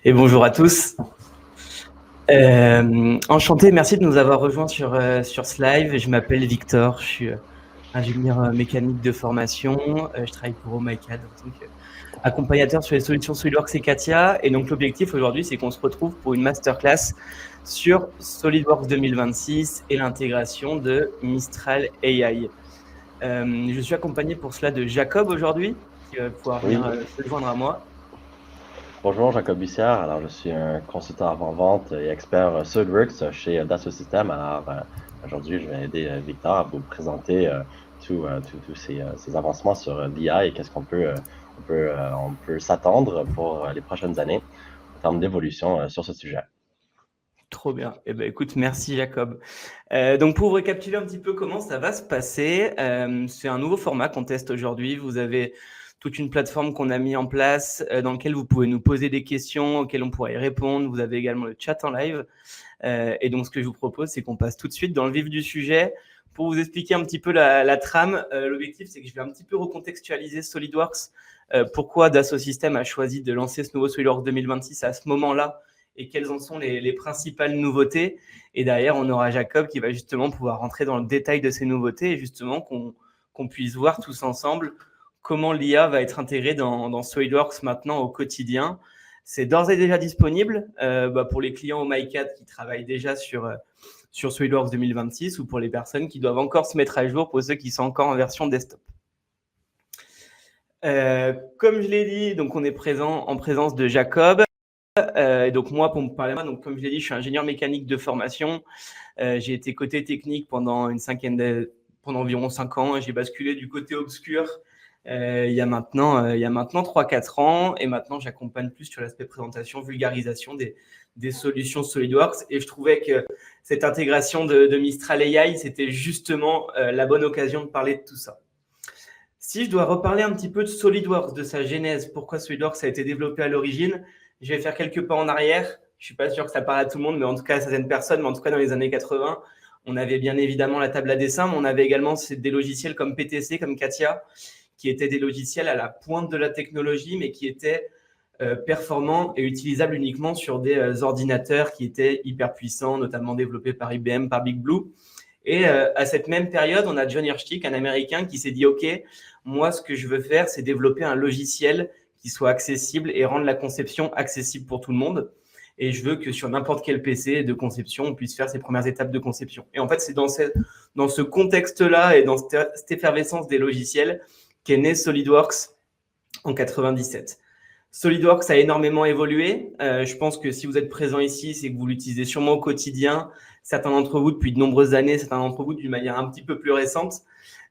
Et bonjour à tous. Enchanté, merci de nous avoir rejoints sur ce live. Je m'appelle Victor, je suis ingénieur mécanique de formation. Je travaille pour OhmyCAD en tant qu'accompagnateur sur les solutions SolidWorks et CATIA. Et donc l'objectif aujourd'hui, c'est qu'on se retrouve pour une masterclass sur SolidWorks 2026 et l'intégration de Mistral AI. Je suis accompagné pour cela de Jacob aujourd'hui, qui va pouvoir venir se joindre à moi. Bonjour, Jacob Bussière. Alors, je suis un consultant avant-vente et expert SolidWorks chez Dassault Systèmes. Alors, aujourd'hui, je vais aider Victor à vous présenter tous ces avancements sur l'IA et qu'est-ce qu'on peut s'attendre pour les prochaines années en termes d'évolution sur ce sujet. Trop bien. Eh ben, écoute, merci Jacob. Donc pour vous récapituler un petit peu comment ça va se passer, c'est un nouveau format qu'on teste aujourd'hui. Vous avez toute une plateforme qu'on a mis en place dans laquelle vous pouvez nous poser des questions auxquelles on pourra y répondre. Vous avez également le chat en live. Et donc ce que je vous propose, c'est qu'on passe tout de suite dans le vif du sujet. Pour vous expliquer un petit peu la trame, l'objectif, c'est que je vais un petit peu recontextualiser SolidWorks. Pourquoi Dassault Systèmes a choisi de lancer ce nouveau SolidWorks 2026 à ce moment-là et quelles en sont les principales nouveautés. Et derrière, on aura Jacob qui va justement pouvoir rentrer dans le détail de ces nouveautés et justement qu'on puisse voir tous ensemble comment l'IA va être intégrée dans SolidWorks maintenant au quotidien. C'est d'ores et déjà disponible pour les clients OhmyCAD qui travaillent déjà sur SolidWorks 2026 ou pour les personnes qui doivent encore se mettre à jour pour ceux qui sont encore en version desktop. Comme je l'ai dit, donc on est en présence de Jacob. Donc moi, pour me parler de moi, donc comme je l'ai dit, je suis ingénieur mécanique de formation. J'ai été côté technique pendant environ 5 ans. J'ai basculé du côté obscur il y a maintenant 3-4 ans. Et maintenant, j'accompagne plus sur l'aspect présentation, vulgarisation des solutions SolidWorks. Et je trouvais que cette intégration de Mistral AI, c'était justement la bonne occasion de parler de tout ça. Si je dois reparler un petit peu de SolidWorks, de sa genèse, pourquoi SolidWorks a été développé à l'origine, je vais faire quelques pas en arrière. Je ne suis pas sûr que ça parle à tout le monde, mais en tout cas à certaines personnes. Mais en tout cas, dans les années 80, on avait bien évidemment la table à dessin, mais on avait également des logiciels comme PTC, comme CATIA, qui étaient des logiciels à la pointe de la technologie, mais qui étaient performants et utilisables uniquement sur des ordinateurs qui étaient hyper puissants, notamment développés par IBM, par Big Blue. Et à cette même période, on a John Hirschtick, un Américain, qui s'est dit « Ok, moi, ce que je veux faire, c'est développer un logiciel qui soit accessible et rendre la conception accessible pour tout le monde. Et je veux que sur n'importe quel PC de conception, on puisse faire ses premières étapes de conception. » Et en fait, c'est dans ce contexte-là et dans cette effervescence des logiciels qu'est né SolidWorks en 97. SolidWorks a énormément évolué. Je pense que si vous êtes présent ici, c'est que vous l'utilisez sûrement au quotidien. Certains d'entre vous depuis de nombreuses années, certains d'entre vous d'une manière un petit peu plus récente.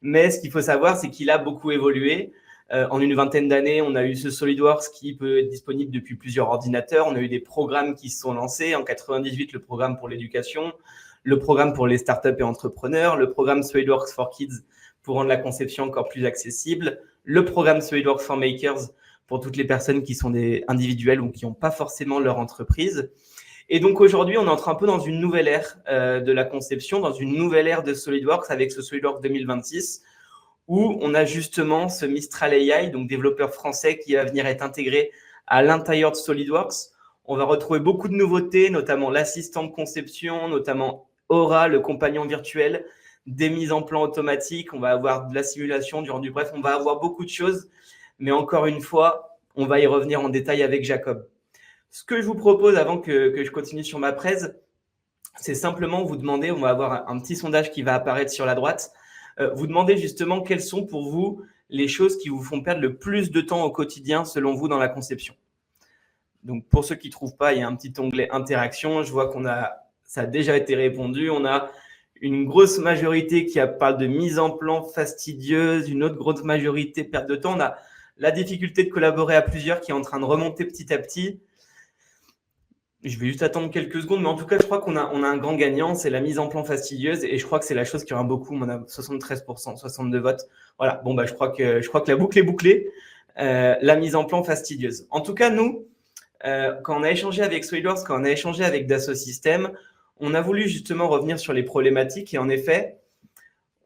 Mais ce qu'il faut savoir, c'est qu'il a beaucoup évolué. En une vingtaine d'années, on a eu ce SolidWorks qui peut être disponible depuis plusieurs ordinateurs. On a eu des programmes qui se sont lancés. En 98, le programme pour l'éducation, le programme pour les startups et entrepreneurs, le programme SolidWorks for Kids pour rendre la conception encore plus accessible, le programme SolidWorks for Makers pour toutes les personnes qui sont des individuels ou qui n'ont pas forcément leur entreprise. Et donc aujourd'hui, on entre un peu dans une nouvelle ère de la conception, dans une nouvelle ère de SolidWorks avec ce SolidWorks 2026, où on a justement ce Mistral AI, donc développeur français, qui va venir être intégré à l'intérieur de SolidWorks. On va retrouver beaucoup de nouveautés, notamment l'assistant de conception, notamment Aura, le compagnon virtuel, des mises en plan automatiques, on va avoir de la simulation, du rendu, bref, on va avoir beaucoup de choses. Mais encore une fois, on va y revenir en détail avec Jacob. Ce que je vous propose avant que je continue sur ma presse, c'est simplement vous demander, on va avoir un petit sondage qui va apparaître sur la droite, vous demandez justement quelles sont pour vous les choses qui vous font perdre le plus de temps au quotidien selon vous dans la conception. Donc pour ceux qui ne trouvent pas, il y a un petit onglet interaction. Je vois ça a déjà été répondu. On a une grosse majorité qui parle de mise en plan fastidieuse, une autre grosse majorité perte de temps. On a la difficulté de collaborer à plusieurs qui est en train de remonter petit à petit. Je vais juste attendre quelques secondes, mais en tout cas, je crois qu'on a un grand gagnant, c'est la mise en plan fastidieuse, et je crois que c'est la chose qui aura beaucoup. On a 73%, 62 votes. Voilà, bon, je crois que la boucle est bouclée. La mise en plan fastidieuse. En tout cas, nous, quand on a échangé avec SolidWorks, quand on a échangé avec Dassault Systèmes, on a voulu justement revenir sur les problématiques, et en effet,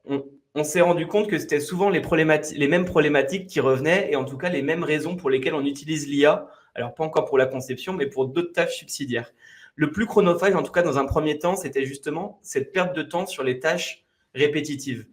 on s'est rendu compte que c'était souvent les mêmes problématiques qui revenaient, et en tout cas les mêmes raisons pour lesquelles on utilise l'IA. Alors, pas encore pour la conception, mais pour d'autres tâches subsidiaires. Le plus chronophage, en tout cas dans un premier temps, c'était justement cette perte de temps sur les tâches répétitives.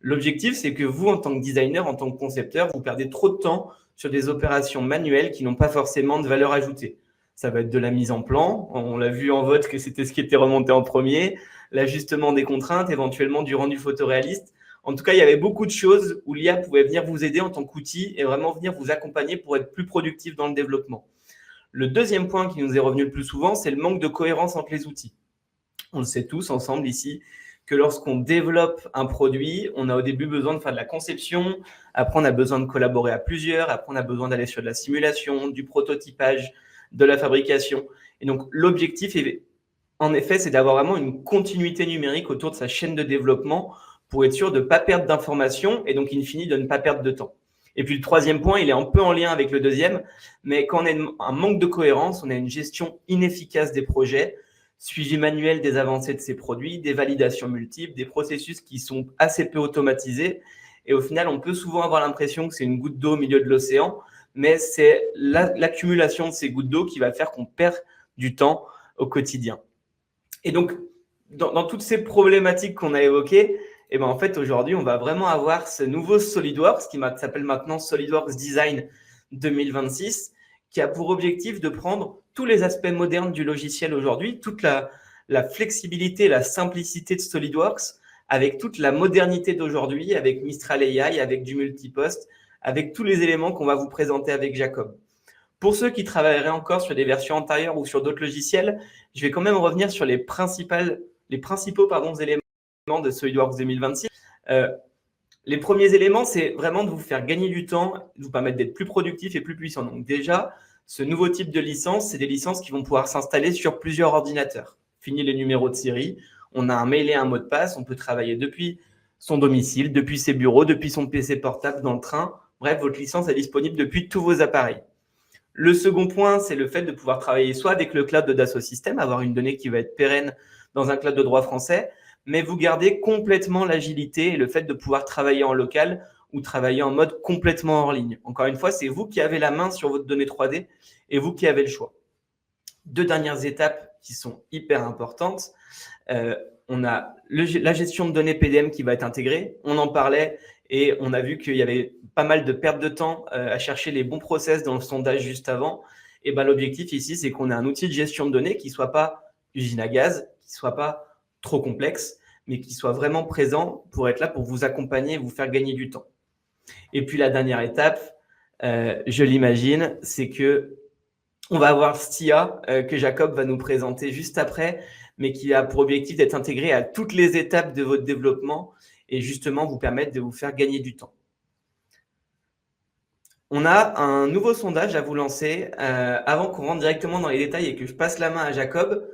L'objectif, c'est que vous, en tant que designer, en tant que concepteur, vous perdez trop de temps sur des opérations manuelles qui n'ont pas forcément de valeur ajoutée. Ça va être de la mise en plan, on l'a vu en vote que c'était ce qui était remonté en premier, l'ajustement des contraintes, éventuellement du rendu photoréaliste. En tout cas, il y avait beaucoup de choses où l'IA pouvait venir vous aider en tant qu'outil et vraiment venir vous accompagner pour être plus productif dans le développement. Le deuxième point qui nous est revenu le plus souvent, c'est le manque de cohérence entre les outils. On le sait tous ensemble ici, que lorsqu'on développe un produit, on a au début besoin de faire de la conception, après on a besoin de collaborer à plusieurs, après on a besoin d'aller sur de la simulation, du prototypage, de la fabrication. Et donc l'objectif, en effet, c'est d'avoir vraiment une continuité numérique autour de sa chaîne de développement pour être sûr de ne pas perdre d'informations et donc in fine de ne pas perdre de temps. Et puis le troisième point, il est un peu en lien avec le deuxième, mais quand on a un manque de cohérence, on a une gestion inefficace des projets, suivi manuel des avancées de ces produits, des validations multiples, des processus qui sont assez peu automatisés. Et au final, on peut souvent avoir l'impression que c'est une goutte d'eau au milieu de l'océan, mais c'est l'accumulation de ces gouttes d'eau qui va faire qu'on perd du temps au quotidien. Et donc, dans toutes ces problématiques qu'on a évoquées, et ben en fait, aujourd'hui, on va vraiment avoir ce nouveau SolidWorks qui s'appelle maintenant SolidWorks Design 2026, qui a pour objectif de prendre tous les aspects modernes du logiciel aujourd'hui, toute la flexibilité, la simplicité de SolidWorks, avec toute la modernité d'aujourd'hui, avec Mistral AI, avec du multipost, avec tous les éléments qu'on va vous présenter avec Jacob. Pour ceux qui travailleraient encore sur des versions antérieures ou sur d'autres logiciels, je vais quand même revenir sur les principaux éléments de SolidWorks 2026. Les premiers éléments, c'est vraiment de vous faire gagner du temps, de vous permettre d'être plus productif et plus puissant. Donc déjà, ce nouveau type de licence, c'est des licences qui vont pouvoir s'installer sur plusieurs ordinateurs. Fini les numéros de série, on a un mail et un mot de passe, on peut travailler depuis son domicile, depuis ses bureaux, depuis son PC portable, dans le train. Bref, votre licence est disponible depuis tous vos appareils. Le second point, c'est le fait de pouvoir travailler soit avec le cloud de Dassault Systèmes, avoir une donnée qui va être pérenne dans un cloud de droit français, mais vous gardez complètement l'agilité et le fait de pouvoir travailler en local ou travailler en mode complètement hors ligne. Encore une fois, c'est vous qui avez la main sur votre donnée 3D et vous qui avez le choix. Deux dernières étapes qui sont hyper importantes. On a la gestion de données PDM qui va être intégrée. On en parlait et on a vu qu'il y avait pas mal de pertes de temps à chercher les bons process dans le sondage juste avant. Et ben, l'objectif ici, c'est qu'on ait un outil de gestion de données qui ne soit pas usine à gaz, qui ne soit pas trop complexe, mais qui soit vraiment présent pour être là pour vous accompagner et vous faire gagner du temps. Et puis la dernière étape, je l'imagine, c'est que on va avoir STIA que Jacob va nous présenter juste après, mais qui a pour objectif d'être intégré à toutes les étapes de votre développement et justement vous permettre de vous faire gagner du temps. On a un nouveau sondage à vous lancer avant qu'on rentre directement dans les détails et que je passe la main à Jacob.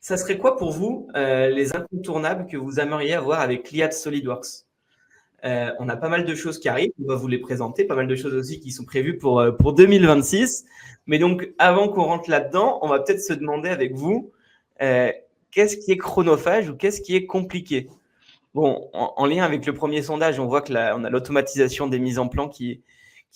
Ça serait quoi pour vous les incontournables que vous aimeriez avoir avec l'IA de SolidWorks? On a pas mal de choses qui arrivent, on va vous les présenter, pas mal de choses aussi qui sont prévues pour 2026. Mais donc, avant qu'on rentre là-dedans, on va peut-être se demander avec vous, qu'est-ce qui est chronophage ou qu'est-ce qui est compliqué? Bon, en lien avec le premier sondage, on voit que on a l'automatisation des mises en plan qui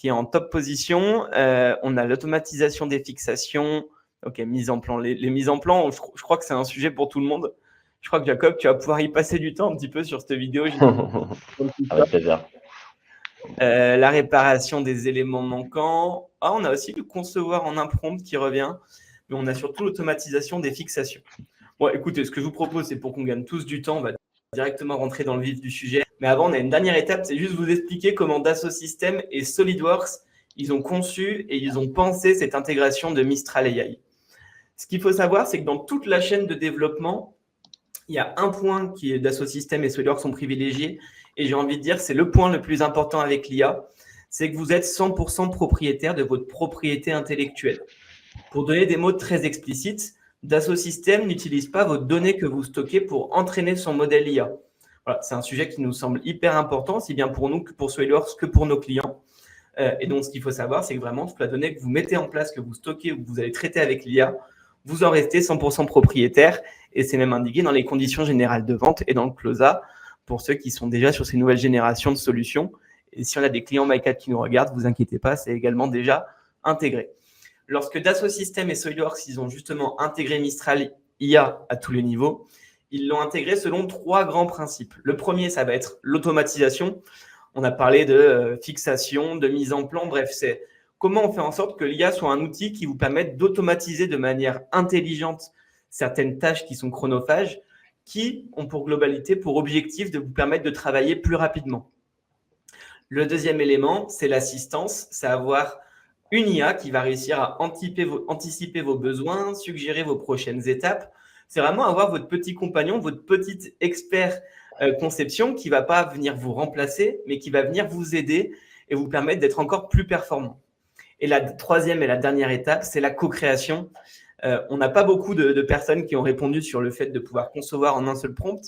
est en top position. On a l'automatisation des fixations. Ok, mise en plan. Les mises en plan, je crois que c'est un sujet pour tout le monde. Je crois que Jacob, tu vas pouvoir y passer du temps un petit peu sur cette vidéo. Avec plaisir. La réparation des éléments manquants. On a aussi le concevoir en un prompt qui revient. Mais on a surtout l'automatisation des fixations. Bon, écoutez, ce que je vous propose, c'est pour qu'on gagne tous du temps, on va directement rentrer dans le vif du sujet. Mais avant, on a une dernière étape, c'est juste vous expliquer comment Dassault Systèmes et SolidWorks, ils ont conçu et ils ont pensé cette intégration de Mistral AI. Ce qu'il faut savoir, c'est que dans toute la chaîne de développement, il y a un point qui est Dassault Systèmes et SolidWorks sont privilégiés. Et j'ai envie de dire, c'est le point le plus important avec l'IA, c'est que vous êtes 100% propriétaire de votre propriété intellectuelle. Pour donner des mots très explicites, Dassault Systèmes n'utilise pas vos données que vous stockez pour entraîner son modèle IA. Voilà, c'est un sujet qui nous semble hyper important, aussi bien pour nous que pour SolidWorks que pour nos clients. Et donc, ce qu'il faut savoir, c'est que vraiment, toute la donnée que vous mettez en place, que vous stockez ou que vous allez traiter avec l'IA, vous en restez 100% propriétaire. Et c'est même indiqué dans les conditions générales de vente et dans le CLOSA pour ceux qui sont déjà sur ces nouvelles générations de solutions. Et si on a des clients MyCat qui nous regardent, vous inquiétez pas, c'est également déjà intégré. Lorsque Dassault Systèmes et SolidWorks, ils ont justement intégré Mistral IA à tous les niveaux, ils l'ont intégré selon 3 grands principes. Le premier, ça va être l'automatisation. On a parlé de fixation, de mise en plan, bref, c'est comment on fait en sorte que l'IA soit un outil qui vous permette d'automatiser de manière intelligente certaines tâches qui sont chronophages, qui ont pour globalité, pour objectif de vous permettre de travailler plus rapidement. Le deuxième élément, c'est l'assistance, c'est avoir une IA qui va réussir à anticiper vos besoins, suggérer vos prochaines étapes. C'est vraiment avoir votre petit compagnon, votre petit expert conception qui ne va pas venir vous remplacer, mais qui va venir vous aider et vous permettre d'être encore plus performant. Et la troisième et la dernière étape, c'est la co-création. On n'a pas beaucoup de personnes qui ont répondu sur le fait de pouvoir concevoir en un seul prompt.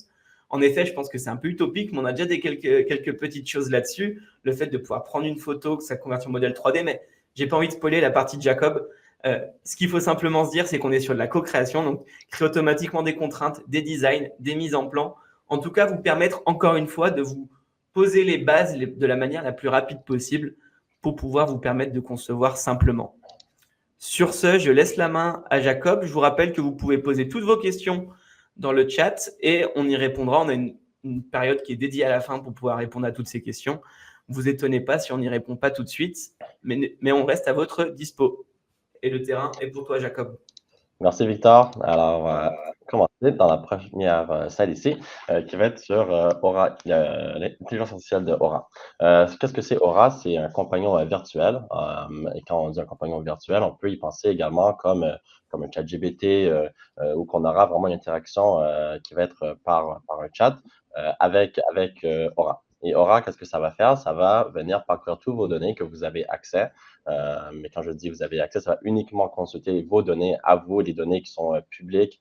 En effet, je pense que c'est un peu utopique, mais on a déjà quelques petites choses là-dessus. Le fait de pouvoir prendre une photo, que ça convertit en modèle 3D, mais je n'ai pas envie de spoiler la partie de Jacob. Ce qu'il faut simplement se dire, c'est qu'on est sur de la co-création, donc créer automatiquement des contraintes, des designs, des mises en plan. En tout cas, vous permettre encore une fois de vous poser les bases de la manière la plus rapide possible pour pouvoir vous permettre de concevoir simplement. Sur ce, je laisse la main à Jacob. Je vous rappelle que vous pouvez poser toutes vos questions dans le chat et on y répondra. On a une période qui est dédiée à la fin pour pouvoir répondre à toutes ces questions. Ne vous étonnez pas si on n'y répond pas tout de suite, mais on reste à votre dispo. Et le terrain est pour toi, Jacob. Merci, Victor. Alors, on va commencer dans la première slide ici, qui va être sur Aura, l'intelligence artificielle de Aura. Qu'est-ce que c'est Aura? C'est un compagnon virtuel. Et quand on dit un compagnon virtuel, on peut y penser également comme un chat GPT où qu'on aura vraiment une interaction qui va être par un chat avec Aura. Et Aura, qu'est-ce que ça va faire? Ça va venir parcourir tous vos données que vous avez accès. Mais quand je dis vous avez accès, ça va uniquement consulter vos données à vous, les données qui sont publiques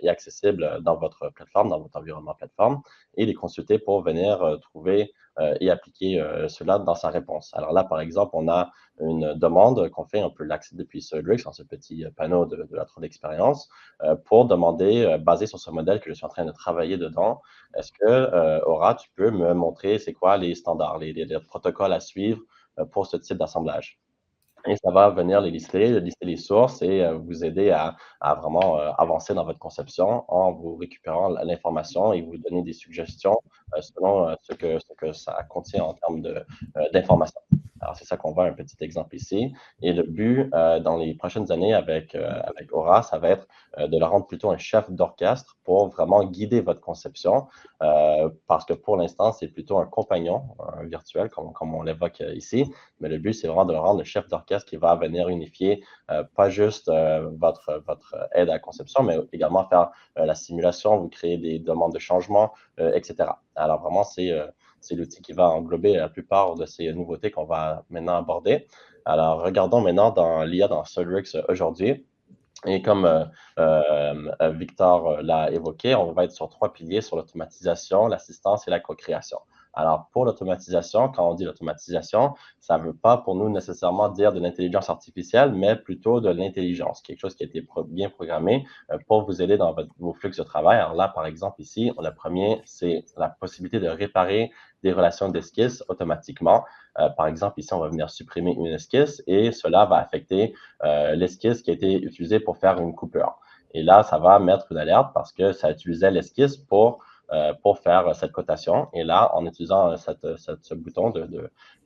et accessibles dans votre plateforme, dans votre environnement plateforme, et les consulter pour venir trouver et appliquer cela dans sa réponse. Alors là, par exemple, on a une demande qu'on fait, on peut l'accéder depuis SolidWorks dans ce petit panneau de la tour d'expérience pour demander, basé sur ce modèle que je suis en train de travailler dedans, est-ce que Aura, tu peux me montrer c'est quoi les standards, les protocoles à suivre pour ce type d'assemblage? Et ça va venir lister les sources et vous aider à vraiment avancer dans votre conception en vous récupérant l'information et vous donner des suggestions selon ce que ça contient en termes d'informations. Alors, c'est ça qu'on voit un petit exemple ici. Et le but dans les prochaines années avec Aura, ça va être de le rendre plutôt un chef d'orchestre pour vraiment guider votre conception parce que pour l'instant, c'est plutôt un compagnon virtuel, comme on l'évoque ici. Mais le but, c'est vraiment de le rendre le chef d'orchestre qui va venir unifier pas juste votre aide à la conception, mais également faire la simulation, vous créer des demandes de changement, etc. Alors vraiment, c'est l'outil qui va englober la plupart de ces nouveautés qu'on va maintenant aborder. Alors, regardons maintenant dans l'IA dans SolidWorks aujourd'hui. Et comme Victor l'a évoqué, on va être sur 3 piliers, sur l'automatisation, l'assistance et la co-création. Alors, pour l'automatisation, quand on dit l'automatisation, ça ne veut pas pour nous nécessairement dire de l'intelligence artificielle, mais plutôt de l'intelligence, quelque chose qui a été bien programmé pour vous aider dans vos flux de travail. Alors là, par exemple, ici, le premier, c'est la possibilité de réparer des relations d'esquisse automatiquement. Par exemple, ici, on va venir supprimer une esquisse et cela va affecter l'esquisse qui a été utilisée pour faire une coupure. Et là, ça va mettre une alerte parce que ça utilisait l'esquisse pour faire cette cotation. Et là, en utilisant ce bouton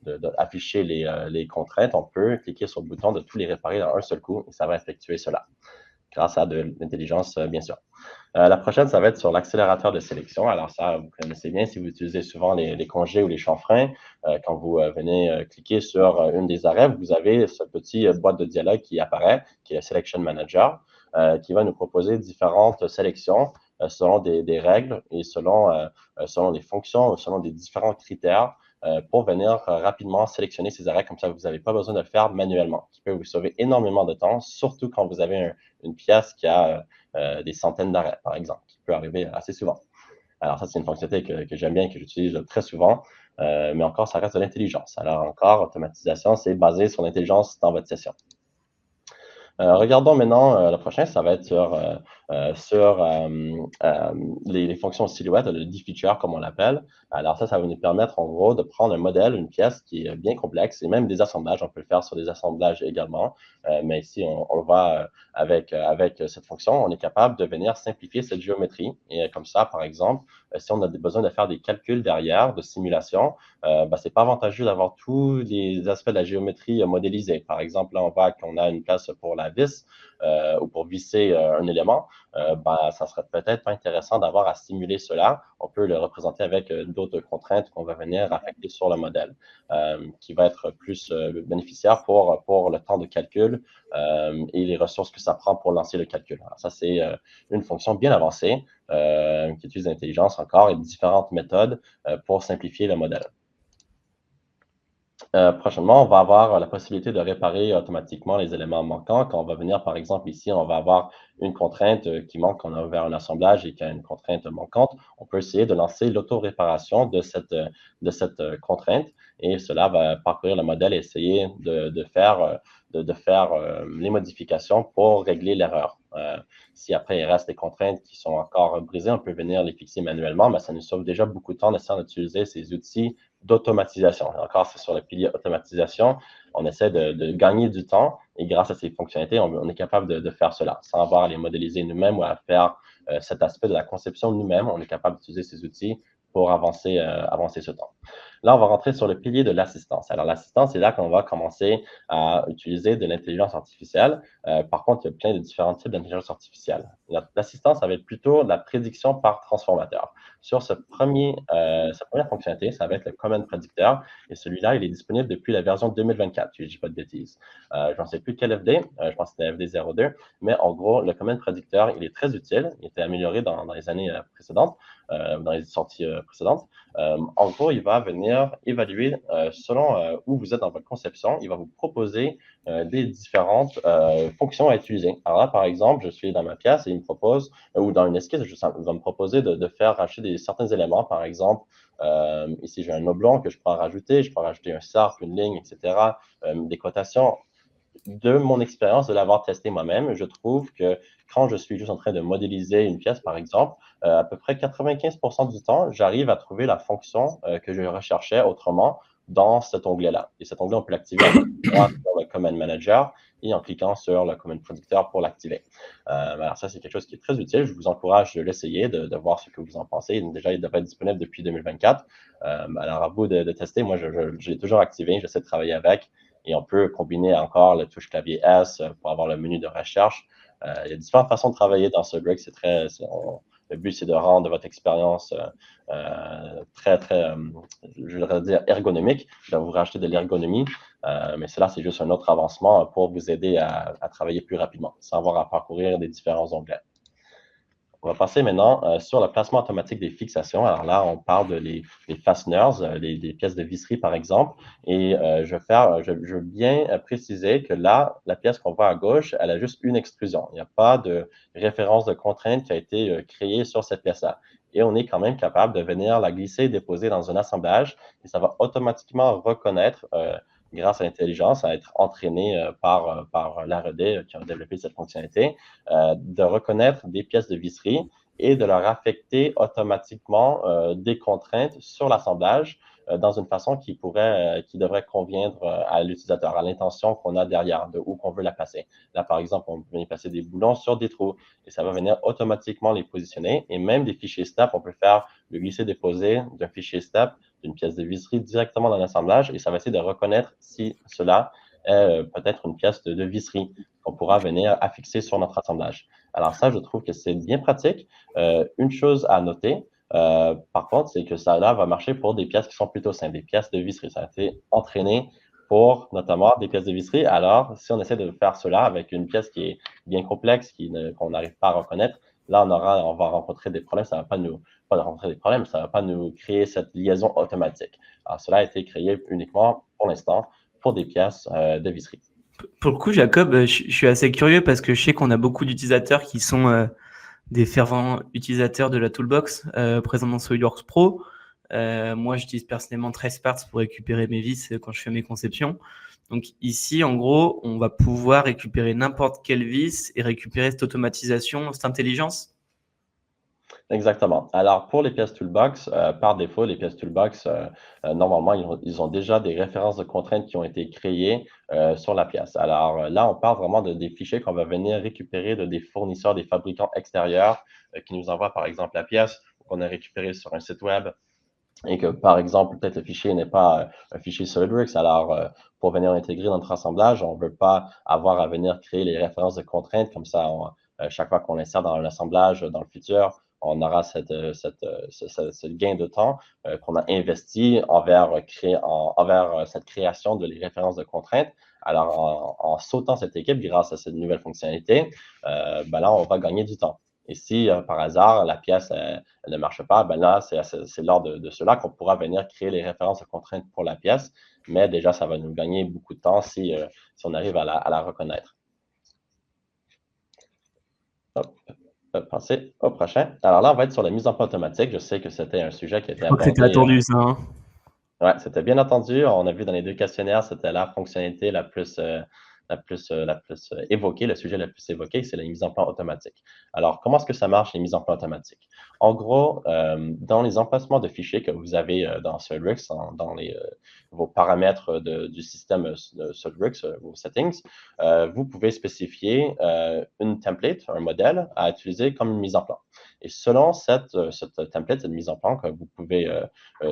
d'afficher les contraintes, on peut cliquer sur le bouton de tous les réparer dans un seul coup et ça va effectuer cela grâce à de l'intelligence, bien sûr. La prochaine, ça va être sur l'accélérateur de sélection. Alors ça, vous connaissez bien si vous utilisez souvent les congés ou les chanfreins. Quand vous venez cliquer sur une des arrêts, vous avez ce petit boîte de dialogue qui apparaît, qui est le Selection Manager, qui va nous proposer différentes sélections selon des règles et selon des fonctions, selon des différents critères pour venir rapidement sélectionner ces arrêts. Comme ça, vous n'avez pas besoin de le faire manuellement, qui peut vous sauver énormément de temps, surtout quand vous avez une pièce qui a des centaines d'arrêts, par exemple, qui peut arriver assez souvent. Alors ça, c'est une fonctionnalité que j'aime bien et que j'utilise très souvent, mais encore, ça reste de l'intelligence. Alors encore, automatisation, c'est basé sur l'intelligence dans votre session. Regardons maintenant le prochain, ça va être sur sur les fonctions silhouettes, le D-feature comme on l'appelle. Alors ça va nous permettre en gros de prendre un modèle, une pièce qui est bien complexe et même des assemblages. On peut le faire sur des assemblages également, mais ici on le voit avec cette fonction, on est capable de venir simplifier cette géométrie. Et comme ça, par exemple, si on a besoin de faire des calculs derrière, de simulation, c'est pas avantageux d'avoir tous les aspects de la géométrie modélisés. Par exemple, là, on voit qu'on a une place pour la vis ou pour visser un élément. Ça serait peut-être pas intéressant d'avoir à simuler cela. On peut le représenter avec d'autres contraintes qu'on va venir affecter sur le modèle, qui va être plus bénéficiaire pour le temps de calcul et les ressources que ça prend pour lancer le calcul. Alors, ça, c'est une fonction bien avancée qui utilise l'intelligence encore et différentes méthodes pour simplifier le modèle. Prochainement, on va avoir la possibilité de réparer automatiquement les éléments manquants. Quand on va venir, par exemple, ici, on va avoir une contrainte qui manque, on a ouvert un assemblage et qu'il y a une contrainte manquante. On peut essayer de lancer l'auto-réparation de cette contrainte et cela va parcourir le modèle et essayer de faire les modifications pour régler l'erreur. Si après il reste des contraintes qui sont encore brisées, on peut venir les fixer manuellement, mais ça nous sauve déjà beaucoup de temps en essayant d'utiliser ces outils d'automatisation. Encore, c'est sur le pilier automatisation. On essaie de gagner du temps et grâce à ces fonctionnalités, on est capable de faire cela sans avoir à les modéliser nous-mêmes ou à faire cet aspect de la conception nous-mêmes. On est capable d'utiliser ces outils pour avancer ce temps. Là, on va rentrer sur le pilier de l'assistance. Alors, l'assistance, c'est là qu'on va commencer à utiliser de l'intelligence artificielle. Par contre, il y a plein de différents types d'intelligence artificielle. L'assistance, ça va être plutôt de la prédiction par transformateur. Sur cette première fonctionnalité, ça va être le Command Predictor. Et celui-là, il est disponible depuis la version 2024, si je ne dis pas de bêtises. Je n'en sais plus quel FD, je pense que c'était FD 02. Mais en gros, le Command Predictor, il est très utile. Il était amélioré dans les années précédentes, dans les sorties précédentes. En gros, il va venir évaluer selon où vous êtes dans votre conception. Il va vous proposer des différentes fonctions à utiliser. Alors là, par exemple, je suis dans ma pièce et il me propose, ou dans une esquisse, il va me proposer de faire rajouter certains éléments. Par exemple, ici, j'ai un oblong que je peux rajouter. Je peux rajouter un cercle, une ligne, etc., des cotations. De mon expérience, de l'avoir testé moi-même, je trouve que quand je suis juste en train de modéliser une pièce, par exemple, à peu près 95% du temps, j'arrive à trouver la fonction que je recherchais autrement dans cet onglet-là. Et cet onglet, on peut l'activer en cliquant sur le Command Manager et en cliquant sur le Command Predictor pour l'activer. Alors ça, c'est quelque chose qui est très utile. Je vous encourage de l'essayer, de voir ce que vous en pensez. Déjà, il devrait être disponible depuis 2024. Alors, à vous de tester. Moi, je l'ai toujours activé. J'essaie de travailler avec. Et on peut combiner encore le touche clavier S pour avoir le menu de recherche. Il y a différentes façons de travailler dans SolidWorks. Le but, c'est de rendre votre expérience très, je voudrais dire ergonomique. Je vais vous rajouter de l'ergonomie, mais cela, c'est juste un autre avancement pour vous aider à travailler plus rapidement, sans avoir à parcourir des différents onglets. On va passer maintenant sur le placement automatique des fixations. Alors là, on parle des fasteners, des pièces de visserie, par exemple. Et je veux bien préciser que là, la pièce qu'on voit à gauche, elle a juste une extrusion. Il n'y a pas de référence de contrainte qui a été créée sur cette pièce-là. Et on est quand même capable de venir la glisser et déposer dans un assemblage. Et ça va automatiquement reconnaître grâce à l'intelligence, à être entraîné par l'R&D qui a développé cette fonctionnalité, de reconnaître des pièces de visserie et de leur affecter automatiquement des contraintes sur l'assemblage dans une façon qui devrait convenir à l'utilisateur, à l'intention qu'on a derrière, de où qu'on veut la placer. Là, par exemple, on peut venir placer des boulons sur des trous et ça va venir automatiquement les positionner. Et même des fichiers STEP, on peut faire le glisser-déposer d'un fichier STEP d'une pièce de visserie directement dans l'assemblage et ça va essayer de reconnaître si cela est peut-être une pièce de visserie qu'on pourra venir affixer sur notre assemblage. Alors ça, je trouve que c'est bien pratique. Une chose à noter, par contre, c'est que ça là va marcher pour des pièces qui sont plutôt simples, des pièces de visserie. Ça a été entraîné pour notamment des pièces de visserie. Alors, si on essaie de faire cela avec une pièce qui est bien complexe, qu'on n'arrive pas à reconnaître, là, on va rencontrer des problèmes. Ça ne va pas rencontrer des problèmes, ça ne va pas nous créer cette liaison automatique. Alors, cela a été créé uniquement, pour l'instant, pour des pièces de visserie. Pour le coup, Jacob, je suis assez curieux parce que je sais qu'on a beaucoup d'utilisateurs qui sont des fervents utilisateurs de la Toolbox présente dans SolidWorks Pro. Moi, j'utilise personnellement Traceparts pour récupérer mes vis quand je fais mes conceptions. Donc ici, en gros, on va pouvoir récupérer n'importe quelle vis et récupérer cette automatisation, cette intelligence. Exactement. Alors, pour les pièces Toolbox, par défaut, les pièces Toolbox, normalement, ils ont déjà des références de contraintes qui ont été créées sur la pièce. Alors là, on parle vraiment des fichiers qu'on va venir récupérer de des fournisseurs, des fabricants extérieurs qui nous envoient, par exemple, la pièce qu'on a récupérée sur un site web et que, par exemple, peut-être le fichier n'est pas un fichier SolidWorks. Alors, pour venir l'intégrer dans notre assemblage, on ne veut pas avoir à venir créer les références de contraintes. Comme ça, chaque fois qu'on l'insère dans l'assemblage dans le futur, on aura ce gain de temps qu'on a investi envers cette création de les références de contraintes. Alors, en sautant cette équipe grâce à cette nouvelle fonctionnalité, ben là, on va gagner du temps. Et si, par hasard, la pièce elle ne marche pas, ben là, c'est lors de cela qu'on pourra venir créer les références de contraintes pour la pièce. Mais déjà, ça va nous gagner beaucoup de temps si on arrive à la reconnaître. Hop, passer au prochain. Alors là, on va être sur la mise en place automatique. Je sais que c'était un sujet qui a été Je crois que c'était abordé. attendu, ça. Hein. Ouais, c'était bien entendu. On a vu dans les deux questionnaires, c'était la fonctionnalité la plus évoquée, le sujet le plus évoqué, c'est la mise en plan automatique. Alors, comment est-ce que ça marche, les mises en plan automatiques? En gros, dans les emplacements de fichiers que vous avez dans SolidWorks, dans vos paramètres du système de SolidWorks, vos settings, vous pouvez spécifier une template, un modèle à utiliser comme une mise en plan. Et selon cette template, cette mise en plan que vous pouvez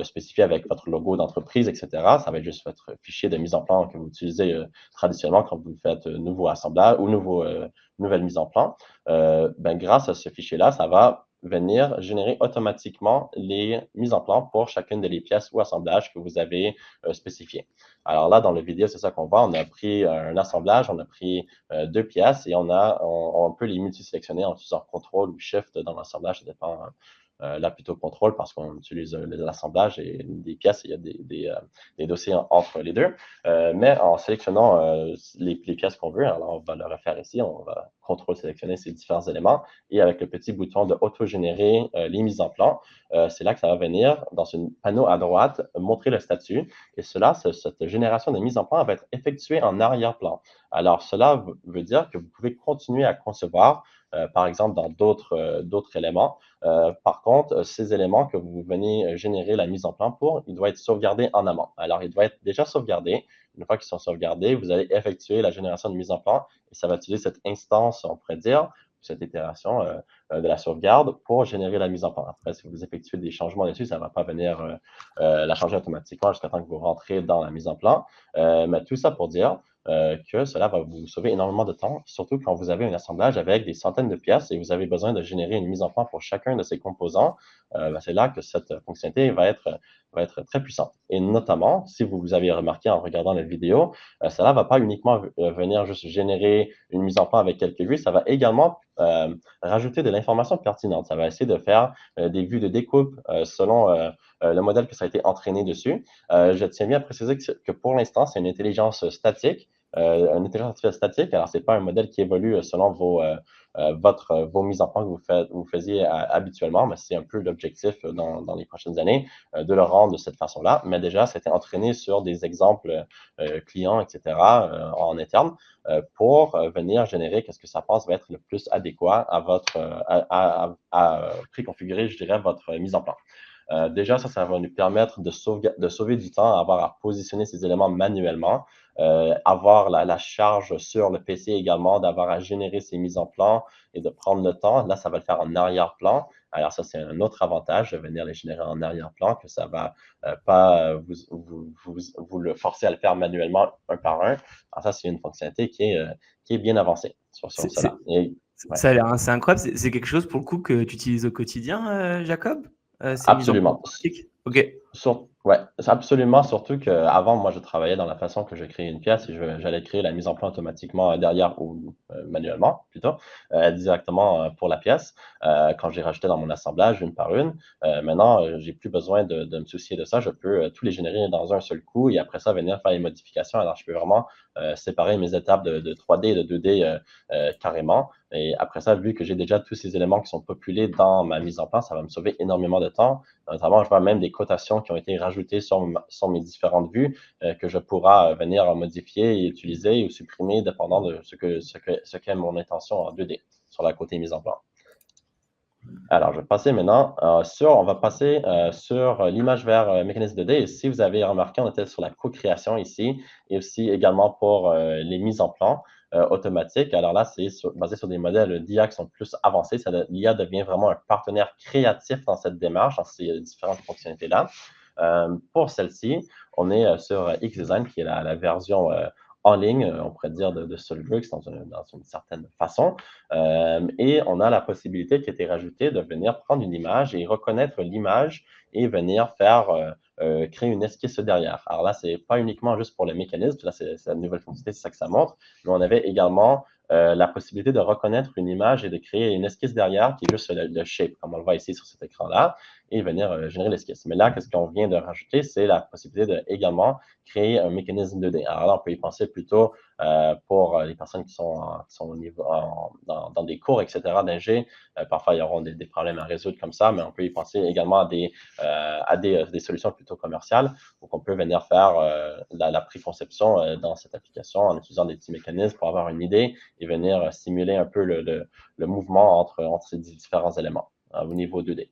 spécifier avec votre logo d'entreprise, etc., ça va être juste votre fichier de mise en plan que vous utilisez traditionnellement quand vous faites nouveau assemblage ou nouvelle mise en plan. Ben, grâce à ce fichier-là, ça va venir générer automatiquement les mises en plan pour chacune des pièces ou assemblages que vous avez spécifiés. Alors là, dans la vidéo, c'est ça qu'on voit. On a pris un assemblage, on a pris deux pièces et on peut les multi-sélectionner en utilisant CTRL ou SHIFT dans l'assemblage. Ça dépend là, plutôt contrôle parce qu'on utilise l'assemblage et des pièces, il y a des dossiers entre les deux. Mais en sélectionnant les pièces qu'on veut, alors on va le refaire ici, on va contrôle sélectionner ces différents éléments et avec le petit bouton de auto-générer les mises en plan, c'est là que ça va venir dans ce panneau à droite montrer le statut et cette génération de mise en plan va être effectuée en arrière-plan. Alors cela veut dire que vous pouvez continuer à concevoir par exemple, dans d'autres éléments. Par contre, ces éléments que vous venez générer la mise en plan pour, il doit être sauvegardé en amont. Alors, il doit être déjà sauvegardé. Une fois qu'ils sont sauvegardés, vous allez effectuer la génération de mise en plan et ça va utiliser cette instance, on pourrait dire, cette itération de la sauvegarde pour générer la mise en plan. Après, si vous effectuez des changements dessus, ça ne va pas venir la changer automatiquement jusqu'à temps que vous rentrez dans la mise en plan. Mais tout ça pour dire que cela va vous sauver énormément de temps, surtout quand vous avez un assemblage avec des centaines de pièces et vous avez besoin de générer une mise en plan pour chacun de ces composants. Ben, c'est là que cette fonctionnalité va être très puissante. Et notamment, si vous avez remarqué en regardant la vidéo, cela ne va pas uniquement venir juste générer une mise en plan avec quelques vues, ça va également rajouter de l'information pertinente. Ça va essayer de faire des vues de découpe selon le modèle que ça a été entraîné dessus. Je tiens bien à préciser que pour l'instant, c'est une intelligence statique. Une intelligence artificielle statique, alors ce n'est pas un modèle qui évolue selon vos mises en plan que vous faisiez habituellement, mais c'est un peu l'objectif dans les prochaines années de le rendre de cette façon-là. Mais déjà, c'était entraîné sur des exemples clients, etc., en interne pour venir générer qu'est-ce que ça pense va être le plus adéquat à votre à préconfigurer, je dirais, votre mise en plan. Déjà, ça va nous permettre de sauver du temps, avoir à positionner ces éléments manuellement, avoir la charge sur le PC également, d'avoir à générer ces mises en plan et de prendre le temps. Là, ça va le faire en arrière-plan. Alors ça, c'est un autre avantage de venir les générer en arrière-plan, que ça va pas vous le forcer à le faire manuellement un par un. Alors ça, c'est une fonctionnalité qui est bien avancée sur cela. Et, ouais. Ça a l'air assez incroyable. C'est quelque chose pour le coup que tu utilises au quotidien, Jacob? Ces mises en Absolument. place automatiques? Ok. Ouais, c'est absolument, surtout qu'avant, moi, je travaillais dans la façon que je créais une pièce et j'allais créer la mise en plan automatiquement derrière ou manuellement, plutôt, directement pour la pièce, quand j'ai rajouté dans mon assemblage une par une. Maintenant, j'ai plus besoin de me soucier de ça. Je peux tous les générer dans un seul coup et après ça, venir faire les modifications. Alors, je peux vraiment séparer mes étapes de 3D et de 2D carrément Et après ça, vu que j'ai déjà tous ces éléments qui sont populés dans ma mise en place, ça va me sauver énormément de temps. Notamment, je vois même des cotations qui ont été rajoutées sur mes différentes vues que je pourrai venir modifier et utiliser ou supprimer dépendant de ce qu'est mon intention en 2D sur la côté mise en place. Alors, je vais passer maintenant on va passer sur l'image vers mécanisme 2D. Et si vous avez remarqué, on était sur la co-création ici et aussi également pour les mises en plan automatiques. Alors là, c'est basé sur des modèles d'IA qui sont plus avancés. L'IA devient vraiment un partenaire créatif dans cette démarche, dans ces différentes fonctionnalités-là. Pour celle-ci, on est sur XDesign, qui est la version en ligne, on pourrait dire, de SolidWorks dans une certaine façon. Et on a la possibilité qui a été rajoutée de venir prendre une image et reconnaître l'image et venir faire créer une esquisse derrière. Alors là, ce n'est pas uniquement juste pour le mécanisme, là, c'est la nouvelle fonctionnalité, c'est ça que ça montre, mais on avait également la possibilité de reconnaître une image et de créer une esquisse derrière qui est juste le shape, comme on le voit ici sur cet écran-là, et venir générer l'esquisse. Mais là, qu'est-ce qu'on vient de rajouter, c'est la possibilité de également créer un mécanisme 2D. Alors là, on peut y penser plutôt pour les personnes qui sont au niveau, dans des cours, etc., d'ingé. Parfois, il y aura des problèmes à résoudre comme ça, mais on peut y penser également à des solutions plutôt commerciales où on peut venir faire la préconception dans cette application en utilisant des petits mécanismes pour avoir une idée et venir simuler un peu le mouvement entre ces différents éléments au niveau 2D.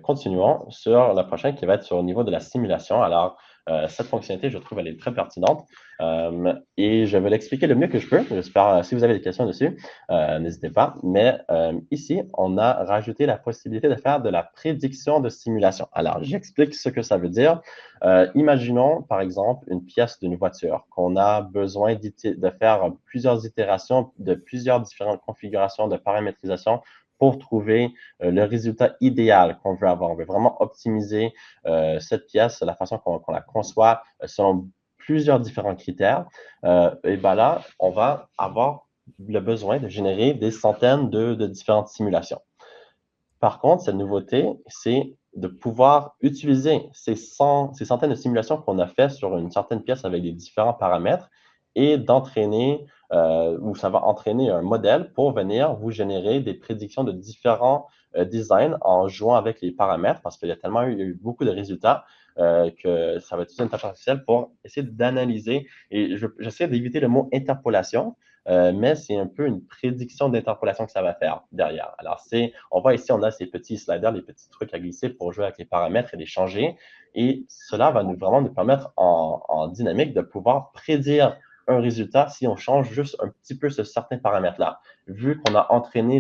Continuons sur la prochaine qui va être sur le niveau de la simulation. Alors, cette fonctionnalité, je trouve, elle est très pertinente et je vais l'expliquer le mieux que je peux. J'espère, si vous avez des questions dessus, n'hésitez pas. Mais ici, on a rajouté la possibilité de faire de la prédiction de simulation. Alors, j'explique ce que ça veut dire. Imaginons, par exemple, une pièce d'une voiture qu'on a besoin de faire plusieurs itérations de plusieurs différentes configurations de paramétrisation pour trouver le résultat idéal qu'on veut avoir. On veut vraiment optimiser cette pièce, la façon qu'on la conçoit selon plusieurs différents critères. Et bien là, on va avoir le besoin de générer des centaines de différentes simulations. Par contre, cette nouveauté, c'est de pouvoir utiliser ces centaines de simulations qu'on a faites sur une certaine pièce avec des différents paramètres et d'entraîner où ça va entraîner un modèle pour venir vous générer des prédictions de différents designs en jouant avec les paramètres parce qu'il y a tellement eu beaucoup de résultats que ça va être une intelligence artificielle pour essayer d'analyser. Et j'essaie d'éviter le mot interpolation, mais c'est un peu une prédiction d'interpolation que ça va faire derrière. Alors, on voit ici, on a ces petits sliders, les petits trucs à glisser pour jouer avec les paramètres et les changer. Et cela va vraiment nous permettre en dynamique de pouvoir prédire un résultat si on change juste un petit peu ce certain paramètre-là. Vu qu'on a entraîné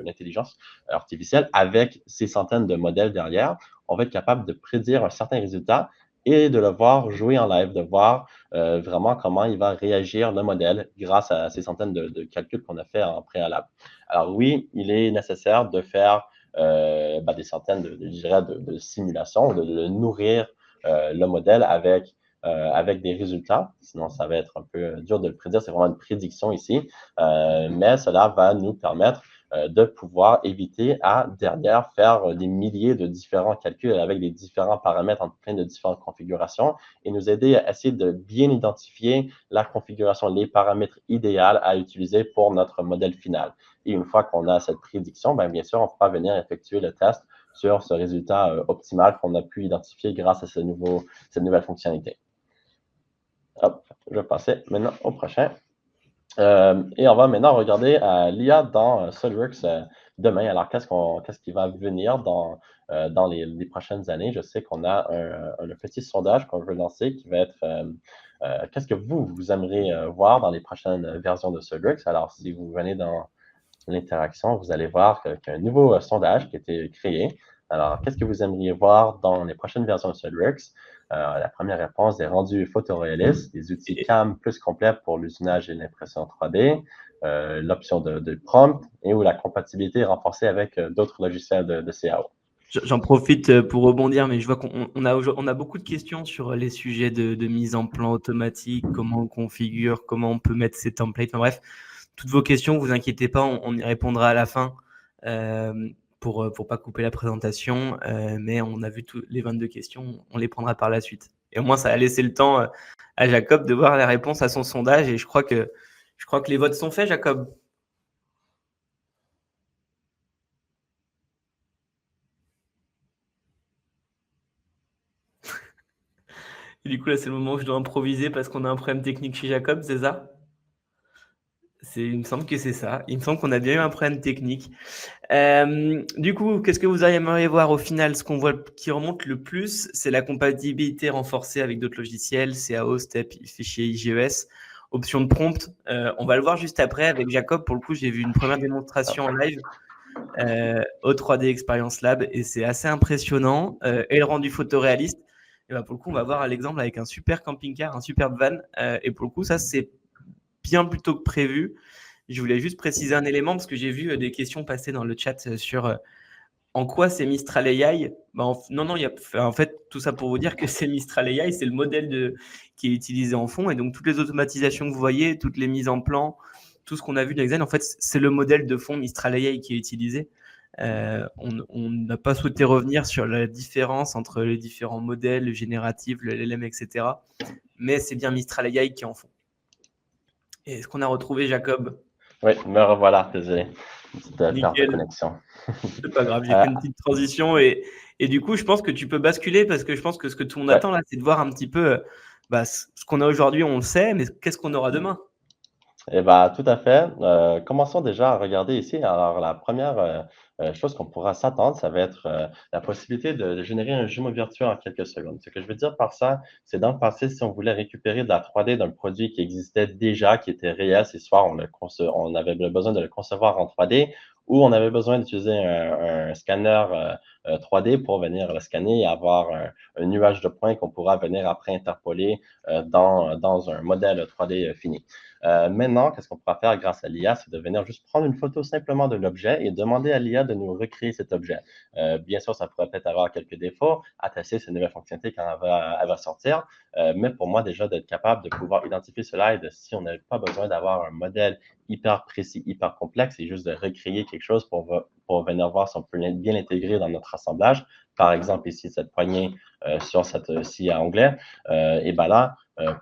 l'intelligence artificielle avec ces centaines de modèles derrière, on va être capable de prédire un certain résultat et de le voir jouer en live, de voir vraiment comment il va réagir le modèle grâce à ces centaines de calculs qu'on a fait en préalable. Alors oui, il est nécessaire de faire des centaines de simulations, de nourrir le modèle avec des résultats. Sinon, ça va être un peu dur de le prédire. C'est vraiment une prédiction ici. Mais cela va nous permettre de pouvoir éviter à derrière faire des milliers de différents calculs avec des différents paramètres en plein de différentes configurations et nous aider à essayer de bien identifier la configuration, les paramètres idéaux à utiliser pour notre modèle final. Et une fois qu'on a cette prédiction, bien sûr, on pourra venir effectuer le test sur ce résultat optimal qu'on a pu identifier grâce à cette nouvelle fonctionnalité. Hop, je vais passer maintenant au prochain. Et on va maintenant regarder l'IA dans SolidWorks demain. Alors, qu'est-ce qui va venir dans les prochaines années? Je sais qu'on a un petit sondage qu'on veut lancer qui va être qu'est-ce que vous aimeriez voir dans les prochaines versions de SolidWorks? Alors, si vous venez dans l'interaction, vous allez voir qu'il y a un nouveau sondage qui a été créé. Alors, qu'est-ce que vous aimeriez voir dans les prochaines versions de SolidWorks? La première réponse, des rendus photoréalistes, des outils CAM plus complets pour l'usinage et l'impression 3D, l'option de prompt et ou la compatibilité renforcée avec d'autres logiciels de CAO. J'en profite pour rebondir, mais je vois qu'on a beaucoup de questions sur les sujets de mise en plan automatique, comment on configure, comment on peut mettre ces templates. Enfin, bref, toutes vos questions, vous inquiétez pas, on y répondra à la fin pour pas couper la présentation. Mais on a vu les 22 questions, on les prendra par la suite. Et au moins, ça a laissé le temps à Jacob de voir la réponse à son sondage. Et je crois que Je crois que les votes sont faits, Jacob. Et du coup, là, c'est le moment où je dois improviser parce qu'on a un problème technique chez Jacob, c'est ça? Il me semble que c'est ça. Il me semble qu'on a bien eu un problème technique. Du coup, qu'est-ce que vous aimeriez voir au final? Ce qu'on voit qui remonte le plus, c'est la compatibilité renforcée avec d'autres logiciels, CAO, STEP, fichier IGES, option de prompt. On va le voir juste après avec Jacob. Pour le coup, j'ai vu une première démonstration en live au 3D Experience Lab et c'est assez impressionnant. Et le rendu photoréaliste. Et bah, pour le coup, on va voir l'exemple avec un super camping-car, un superbe van. Et pour le coup, ça, c'est bien plus tôt que prévu. Je voulais juste préciser un élément parce que j'ai vu des questions passer dans le chat sur en quoi c'est Mistral AI. Non, en fait, tout ça pour vous dire que c'est Mistral AI, c'est le modèle qui est utilisé en fond. Et donc, toutes les automatisations que vous voyez, toutes les mises en plan, tout ce qu'on a vu dans Exen, en fait, c'est le modèle de fond Mistral AI qui est utilisé. On n'a pas souhaité revenir sur la différence entre les différents modèles, le génératif, le LLM, etc. Mais c'est bien Mistral AI qui est en fond. Et est-ce qu'on a retrouvé Jacob? Oui, me revoilà, désolé. Une petite perte de Nickel. connexion. C'est pas grave, j'ai fait une petite transition et du coup, je pense que tu peux basculer parce que je pense que ce que tout le monde Ouais. attend là, c'est de voir un petit peu ce qu'on a aujourd'hui, on le sait, mais qu'est-ce qu'on aura demain? Eh ben, tout à fait. Commençons déjà à regarder ici. Alors, la première chose qu'on pourra s'attendre, ça va être la possibilité de générer un jumeau virtuel en quelques secondes. Ce que je veux dire par ça, c'est dans le passé, si on voulait récupérer de la 3D d'un produit qui existait déjà, qui était réel, c'est soit on avait besoin de le concevoir en 3D ou on avait besoin d'utiliser un scanner 3D pour venir le scanner et avoir un nuage de points qu'on pourra venir après interpoler dans un modèle 3D fini. Maintenant, qu'est-ce qu'on pourra faire grâce à l'IA, c'est de venir juste prendre une photo simplement de l'objet et demander à l'IA de nous recréer cet objet. Bien sûr, ça pourrait peut-être avoir quelques défauts, à tester ces nouvelles fonctionnalités quand elle va sortir, mais pour moi, déjà, d'être capable de pouvoir identifier cela et de, si on n'a pas besoin d'avoir un modèle hyper précis, hyper complexe, c'est juste de recréer quelque chose pour venir voir si on peut bien l'intégrer dans notre assemblage. Par exemple, ici, cette poignée sur cette scie à onglet, et bien là,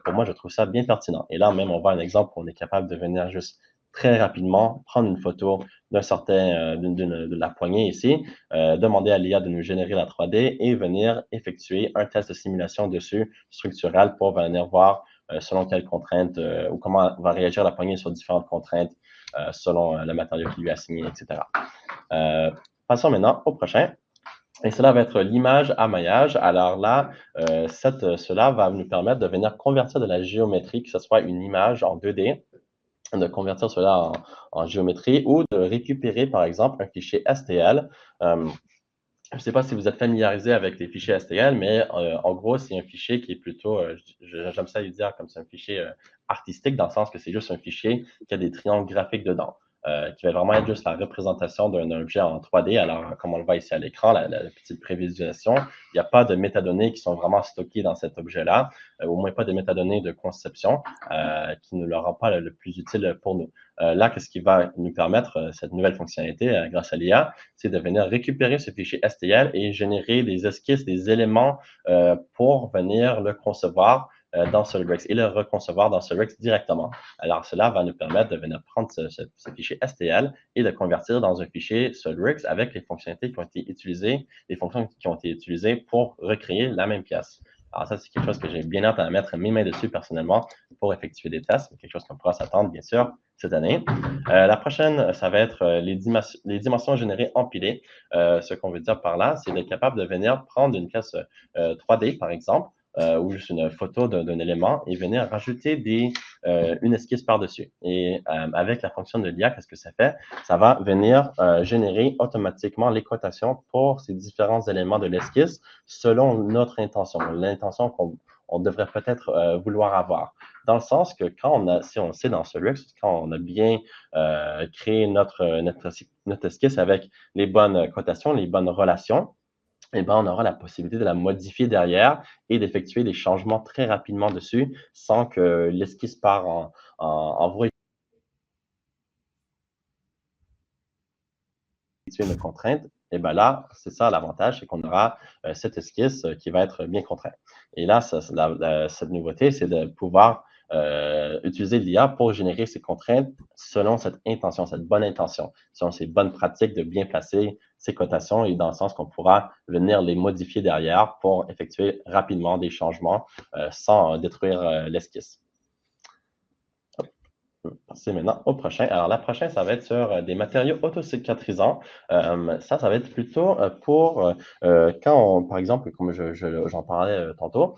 pour moi, je trouve ça bien pertinent. Et là, même, on voit un exemple où on est capable de venir juste très rapidement prendre une photo de la poignée ici, demander à l'IA de nous générer la 3D et venir effectuer un test de simulation dessus structurel pour venir voir selon quelles contraintes ou comment va réagir la poignée sur différentes contraintes selon le matériau qui lui est assigné, etc. Passons maintenant au prochain. Et cela va être l'image à maillage. Alors là, cela va nous permettre de venir convertir de la géométrie, que ce soit une image en 2D, de convertir cela en géométrie ou de récupérer, par exemple, un fichier STL. Je ne sais pas si vous êtes familiarisé avec les fichiers STL, mais en gros, c'est un fichier qui est plutôt, j'aime ça lui dire comme c'est un fichier artistique, dans le sens que c'est juste un fichier qui a des triangles graphiques dedans, qui va vraiment être juste la représentation d'un objet en 3D. Alors, comme on le voit ici à l'écran, la petite prévisualisation, il n'y a pas de métadonnées qui sont vraiment stockées dans cet objet-là, au moins pas de métadonnées de conception qui ne le rend pas le plus utile pour nous. Là, qu'est-ce qui va nous permettre, cette nouvelle fonctionnalité grâce à l'IA, c'est de venir récupérer ce fichier STL et générer des esquisses, des éléments pour venir le concevoir dans SolidWorks et le reconcevoir dans SolidWorks directement. Alors, cela va nous permettre de venir prendre ce fichier STL et de convertir dans un fichier SolidWorks avec les fonctionnalités qui ont été utilisées, les fonctions qui ont été utilisées pour recréer la même pièce. Alors ça, c'est quelque chose que j'ai bien hâte à mettre mes mains dessus personnellement pour effectuer des tests. C'est quelque chose qu'on pourra s'attendre, bien sûr, cette année. La prochaine, ça va être les dimensions générées empilées. Ce qu'on veut dire par là, c'est d'être capable de venir prendre une pièce 3D, par exemple, ou juste une photo d'un élément et venir rajouter une esquisse par-dessus. Et avec la fonction de l'IA, qu'est-ce que ça fait? Ça va venir générer automatiquement les cotations pour ces différents éléments de l'esquisse selon notre intention, l'intention qu'on devrait peut-être vouloir avoir. Dans le sens que si on sait dans SolidWorks, quand on a bien créé notre esquisse avec les bonnes cotations, les bonnes relations, eh bien, on aura la possibilité de la modifier derrière et d'effectuer des changements très rapidement dessus sans que l'esquisse part en vrille une contrainte. Et bien là, c'est ça l'avantage, c'est qu'on aura cette esquisse qui va être bien contrainte. Et là, cette nouveauté, c'est de pouvoir utiliser l'IA pour générer ces contraintes selon cette intention, cette bonne intention, selon ces bonnes pratiques de bien placer ces cotations et dans le sens qu'on pourra venir les modifier derrière pour effectuer rapidement des changements sans détruire l'esquisse. Passer maintenant au prochain. Alors, la prochaine, ça va être sur des matériaux autocicatrisants. Ça va être plutôt pour quand par exemple, comme j'en parlais tantôt,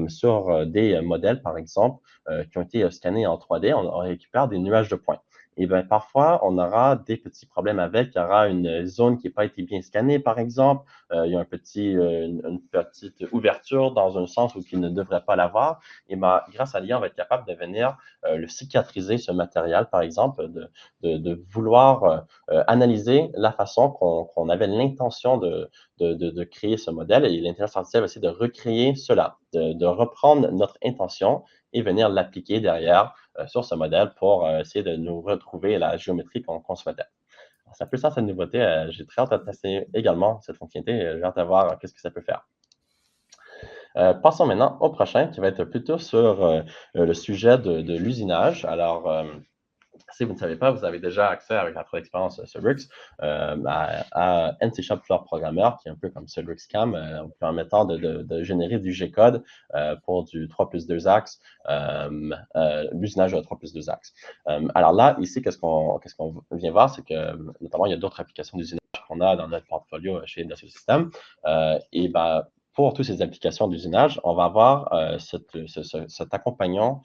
sur des modèles, par exemple, qui ont été scannés en 3D, on récupère des nuages de points. Et bien, parfois, on aura des petits problèmes avec. Il y aura une zone qui n'a pas été bien scannée, par exemple. Il y a une petite ouverture dans un sens où il ne devrait pas l'avoir. Et bien, grâce à l'IA, on va être capable de venir le cicatriser, ce matériel, par exemple, de vouloir analyser la façon qu'on avait l'intention de créer ce modèle. Et l'intelligence artificielle va essayer de recréer cela, de reprendre notre intention et venir l'appliquer derrière sur ce modèle pour essayer de nous retrouver la géométrie qu'on souhaitait. C'est un peu ça, cette nouveauté. J'ai très hâte de tester également cette fonctionnalité. J'ai hâte de voir qu'est-ce que ça peut faire. Passons maintenant au prochain, qui va être plutôt sur le sujet de l'usinage. Alors, si vous ne savez pas, vous avez déjà accès avec votre expérience Cedrix à NC Shop Floor Programmer, qui est un peu comme Cedrix Cam, permettant de générer du G-code pour du 3 plus 2 axes, l'usinage de 3 plus 2 axes. Alors là, ici, qu'est-ce qu'on vient voir, c'est que notamment, il y a d'autres applications d'usinage qu'on a dans notre portfolio chez Dassault Systèmes. Et ben, pour toutes ces applications d'usinage, on va avoir cet accompagnant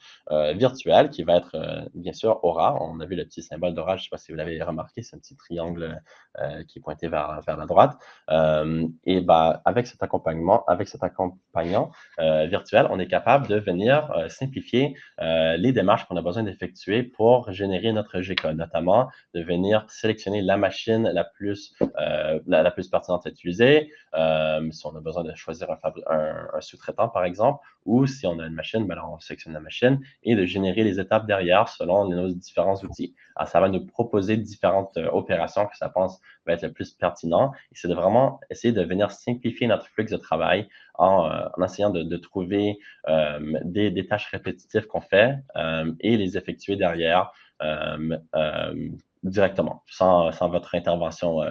virtuel qui va être bien sûr Aura. On a vu le petit symbole d'Aura, je ne sais pas si vous l'avez remarqué, c'est un petit triangle qui est pointé vers la droite. Et ben, avec cet accompagnant virtuel, on est capable de venir simplifier les démarches qu'on a besoin d'effectuer pour générer notre G-code, notamment de venir sélectionner la machine la plus pertinente à utiliser, si on a besoin de choisir un sous-traitant, par exemple, ou si on a une machine, ben là, on sélectionne la machine et de générer les étapes derrière selon nos différents outils. Alors, ça va nous proposer différentes opérations que ça pense va être le plus pertinent. Et c'est de vraiment essayer de venir simplifier notre flux de travail en essayant de trouver des tâches répétitives qu'on fait et les effectuer derrière directement, sans votre intervention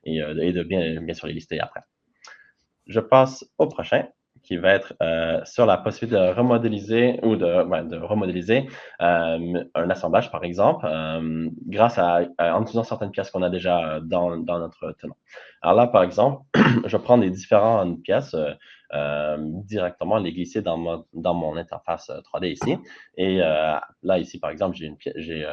et de bien sûr les lister après. Je passe au prochain, qui va être sur la possibilité de remodéliser ou de remodéliser un assemblage, par exemple, en utilisant certaines pièces qu'on a déjà dans notre tenant. Alors là, par exemple, je prends des différentes pièces directement, les glisser dans mon interface 3D ici. Et là, ici, par exemple, j'ai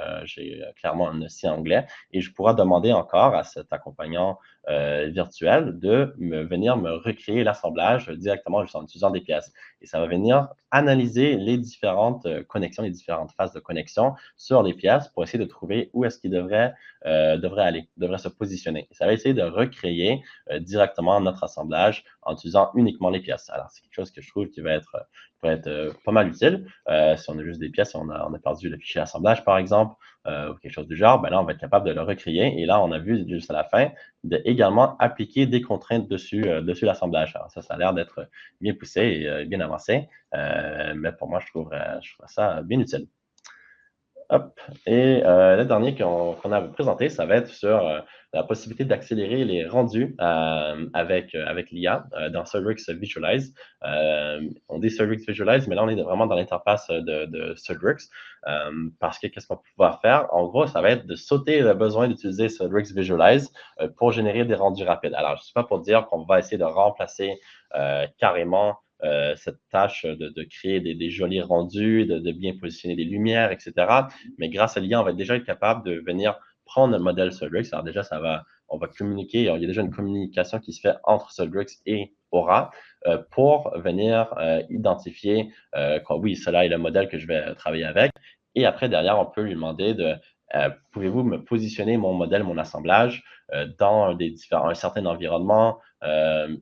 clairement un dossier anglais et je pourrais demander encore à cet accompagnant virtuel de venir me recréer l'assemblage directement juste en utilisant des pièces. Et ça va venir analyser les différentes connexions, les différentes phases de connexion sur les pièces pour essayer de trouver où est-ce qu'il devrait aller, devrait se positionner. Et ça va essayer de recréer directement notre assemblage en utilisant uniquement les pièces. Alors, c'est quelque chose que je trouve qui pourrait être pas mal utile. Si on a juste des pièces, on a perdu le fichier assemblage, par exemple, ou quelque chose du genre, ben là, on va être capable de le recréer. Et là, on a vu juste à la fin d'également appliquer des contraintes dessus l'assemblage. Alors, ça a l'air d'être bien poussé et bien avancé. Mais pour moi, je trouve ça bien utile. Hop. Et le dernier qu'on a présenté, ça va être sur la possibilité d'accélérer les rendus avec l'IA dans Cedrix Visualize. On dit Cedrix Visualize, mais là, on est vraiment dans l'interface de Cedrix parce que qu'est-ce qu'on peut pouvoir faire? En gros, ça va être de sauter le besoin d'utiliser Cedrix Visualize pour générer des rendus rapides. Alors, je ne sais pas pour dire qu'on va essayer de remplacer carrément cette tâche de créer des jolis rendus, de bien positionner des lumières, etc. Mais grâce à l'IA, on va déjà être capable de venir prendre le modèle Cedrix. Alors déjà, on va communiquer. Il y a déjà une communication qui se fait entre Cedrix et Aura pour venir identifier oui, cela est le modèle que je vais travailler avec. Et après, derrière, on peut lui demander de pouvez-vous me positionner mon modèle, mon assemblage dans un certain environnement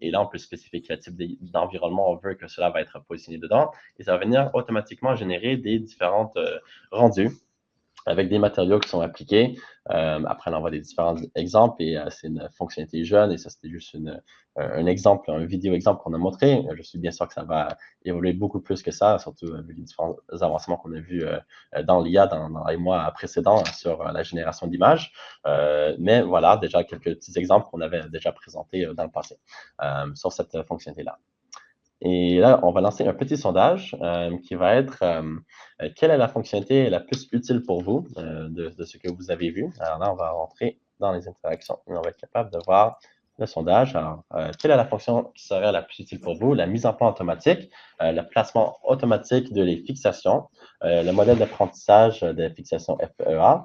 et là, on peut spécifier quel type d'environnement on veut que cela va être positionné dedans et ça va venir automatiquement générer des différentes rendus avec des matériaux qui sont appliqués. Après, on envoie des différents exemples et c'est une fonctionnalité jeune et ça, c'était juste un exemple, un vidéo exemple qu'on a montré. Je suis bien sûr que ça va évoluer beaucoup plus que ça, surtout vu les différents avancements qu'on a vus dans l'IA dans les mois précédents sur la génération d'images. Mais voilà, déjà quelques petits exemples qu'on avait déjà présentés dans le passé sur cette fonctionnalité-là. Et là, on va lancer un petit sondage qui va être quelle est la fonctionnalité la plus utile pour vous de ce que vous avez vu. Alors là, on va rentrer dans les interactions et on va être capable de voir le sondage. Alors, quelle est la fonction qui serait la plus utile pour vous? La mise en plan automatique, le placement automatique de les fixations, le modèle d'apprentissage des fixations FEA,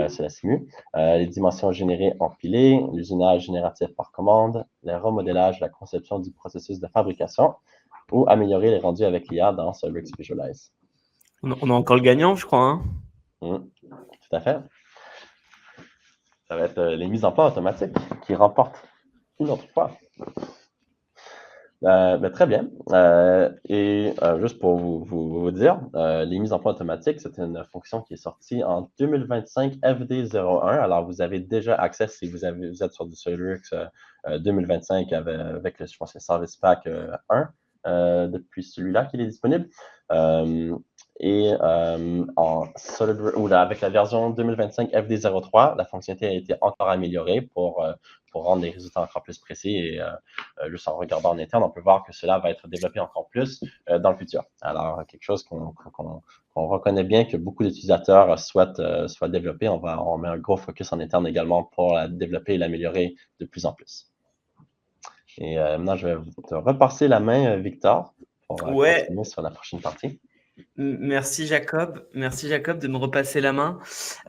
c'est la SIMU, les dimensions générées empilées, l'usinage génératif par commande, le remodélage, la conception du processus de fabrication, ou améliorer les rendus avec l'IA dans SolidWorks Visualize. On a encore le gagnant, je crois. Tout à fait. Ça va être les mises en plan automatiques qui remportent une autre fois. Très bien. Et juste pour vous dire, les mises en plan automatiques, c'est une fonction qui est sortie en 2025 FD01. Alors, vous avez déjà accès si vous êtes sur du SolidWorks 2025 avec je pense, le Service Pack 1. Depuis celui-là qu'il est disponible. Et avec la version 2025 FD03, la fonctionnalité a été encore améliorée pour rendre les résultats encore plus précis. Et juste en regardant en interne, on peut voir que cela va être développé encore plus dans le futur. Alors, quelque chose qu'on reconnaît bien que beaucoup d'utilisateurs souhaitent développer. On met un gros focus en interne également pour la développer et l'améliorer de plus en plus. Et maintenant, je vais te repasser la main, Victor, pour continuer sur la prochaine partie. Merci Jacob de me repasser la main.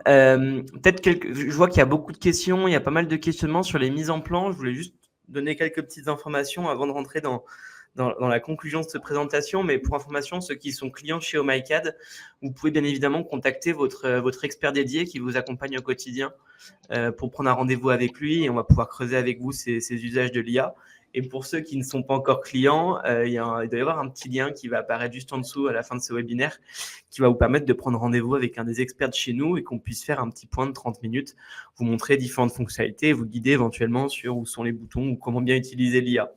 Je vois qu'il y a beaucoup de questions, il y a pas mal de questionnements sur les mises en plan. Je voulais juste donner quelques petites informations avant de rentrer dans la conclusion de cette présentation. Mais pour information, ceux qui sont clients chez OhmyCAD, vous pouvez bien évidemment contacter votre expert dédié qui vous accompagne au quotidien pour prendre un rendez-vous avec lui et on va pouvoir creuser avec vous ces usages de l'IA. Et pour ceux qui ne sont pas encore clients, il doit y avoir un petit lien qui va apparaître juste en dessous à la fin de ce webinaire qui va vous permettre de prendre rendez-vous avec un des experts de chez nous et qu'on puisse faire un petit point de 30 minutes, vous montrer différentes fonctionnalités, vous guider éventuellement sur où sont les boutons ou comment bien utiliser l'IA.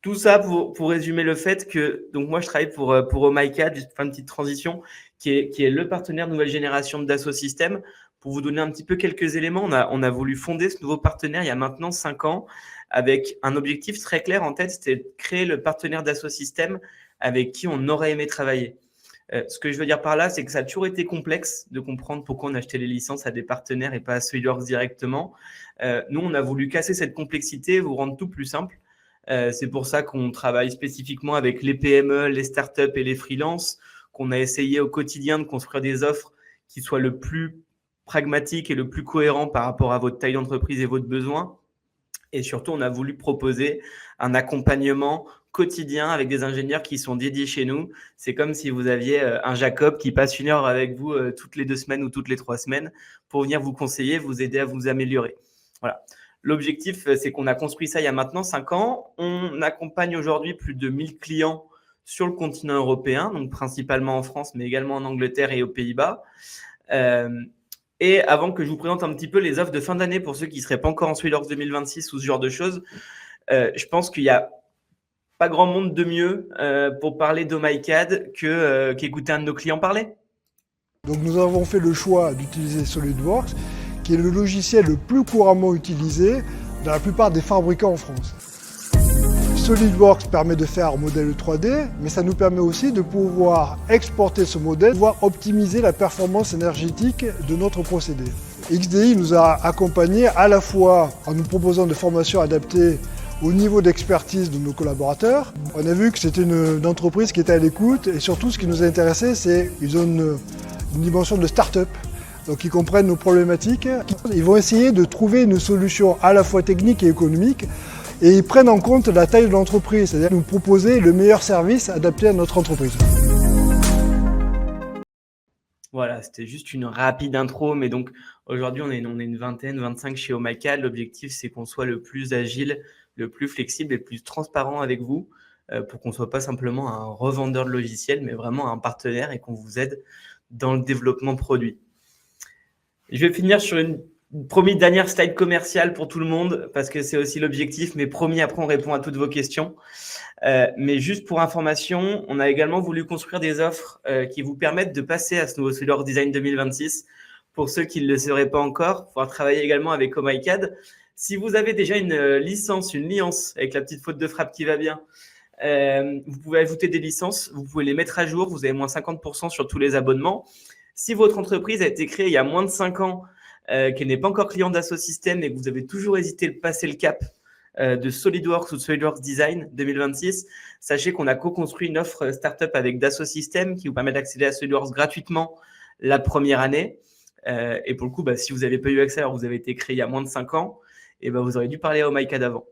Tout ça pour résumer le fait que donc moi je travaille pour OhmyCAD, juste faire une petite transition, qui est le partenaire nouvelle génération de Dassault Systèmes. Pour vous donner un petit peu quelques éléments, on a voulu fonder ce nouveau partenaire il y a maintenant 5 ans avec un objectif très clair en tête, c'était de créer le partenaire Dassault Systèmes avec qui on aurait aimé travailler. Ce que je veux dire par là, c'est que ça a toujours été complexe de comprendre pourquoi on achetait les licences à des partenaires et pas à SolidWorks directement. Nous, on a voulu casser cette complexité, vous rendre tout plus simple. C'est pour ça qu'on travaille spécifiquement avec les PME, les startups et les freelances, qu'on a essayé au quotidien de construire des offres qui soient le plus pragmatiques et le plus cohérent par rapport à votre taille d'entreprise et votre besoin. Et surtout, on a voulu proposer un accompagnement quotidien avec des ingénieurs qui sont dédiés chez nous. C'est comme si vous aviez un Jacob qui passe 1 heure avec vous toutes les 2 semaines ou toutes les 3 semaines pour venir vous conseiller, vous aider à vous améliorer. Voilà. L'objectif, c'est qu'on a construit ça il y a maintenant 5 ans. On accompagne aujourd'hui plus de 1000 clients sur le continent européen, donc principalement en France, mais également en Angleterre et aux Pays-Bas. Et avant que je vous présente un petit peu les offres de fin d'année pour ceux qui ne seraient pas encore en SolidWorks 2026 ou ce genre de choses, je pense qu'il n'y a pas grand monde de mieux pour parler d'OhmyCAD qu'écouter un de nos clients parler. Donc nous avons fait le choix d'utiliser SolidWorks, qui est le logiciel le plus couramment utilisé dans la plupart des fabricants en France. SolidWorks permet de faire un modèle 3D, mais ça nous permet aussi de pouvoir exporter ce modèle, pouvoir optimiser la performance énergétique de notre procédé. XDI nous a accompagnés à la fois en nous proposant des formations adaptées au niveau d'expertise de nos collaborateurs. On a vu que c'était une entreprise qui était à l'écoute et surtout ce qui nous a intéressé, c'est qu'ils ont une dimension de start-up. Donc ils comprennent nos problématiques. Ils vont essayer de trouver une solution à la fois technique et économique et ils prennent en compte la taille de l'entreprise, c'est-à-dire nous proposer le meilleur service adapté à notre entreprise. Voilà, c'était juste une rapide intro, mais donc aujourd'hui on est une vingtaine, 25 chez OhmyCAD. L'objectif c'est qu'on soit le plus agile, le plus flexible et le plus transparent avec vous pour qu'on ne soit pas simplement un revendeur de logiciels, mais vraiment un partenaire et qu'on vous aide dans le développement produit. Je vais finir sur une promis dernière slide commerciale pour tout le monde, parce que c'est aussi l'objectif, mais promis, après on répond à toutes vos questions. Mais juste pour information, on a également voulu construire des offres qui vous permettent de passer à ce nouveau SolidWorks Design 2026. Pour ceux qui ne le seraient pas encore, pouvoir travailler également avec OhmyCAD. Si vous avez déjà une licence, une liance, avec la petite faute de frappe qui va bien, vous pouvez ajouter des licences, vous pouvez les mettre à jour, vous avez moins 50% sur tous les abonnements. Si votre entreprise a été créée il y a moins de 5 ans, qu'elle n'est pas encore client d'Asso Systèmes et que vous avez toujours hésité de passer le cap de SolidWorks ou de SolidWorks Design 2026, sachez qu'on a co-construit une offre startup avec Dassault Systèmes qui vous permet d'accéder à SolidWorks gratuitement la première année. Et pour le coup, si vous n'avez pas eu accès alors que vous avez été créé il y a moins de 5 ans, et vous aurez dû parler à OhmyCAD avant.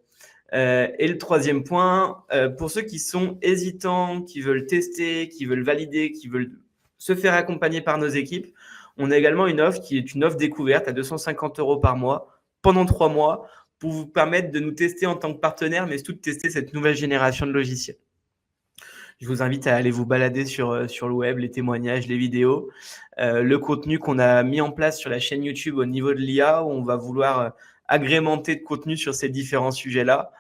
Et le troisième point, pour ceux qui sont hésitants, qui veulent tester, qui veulent valider, qui veulent se faire accompagner par nos équipes, on a également une offre qui est une offre découverte à 250 € par mois pendant 3 mois pour vous permettre de nous tester en tant que partenaire, mais surtout de tester cette nouvelle génération de logiciels. Je vous invite à aller vous balader sur le web, les témoignages, les vidéos, le contenu qu'on a mis en place sur la chaîne YouTube au niveau de l'IA, où on va vouloir agrémenter de contenu sur ces différents sujets-là.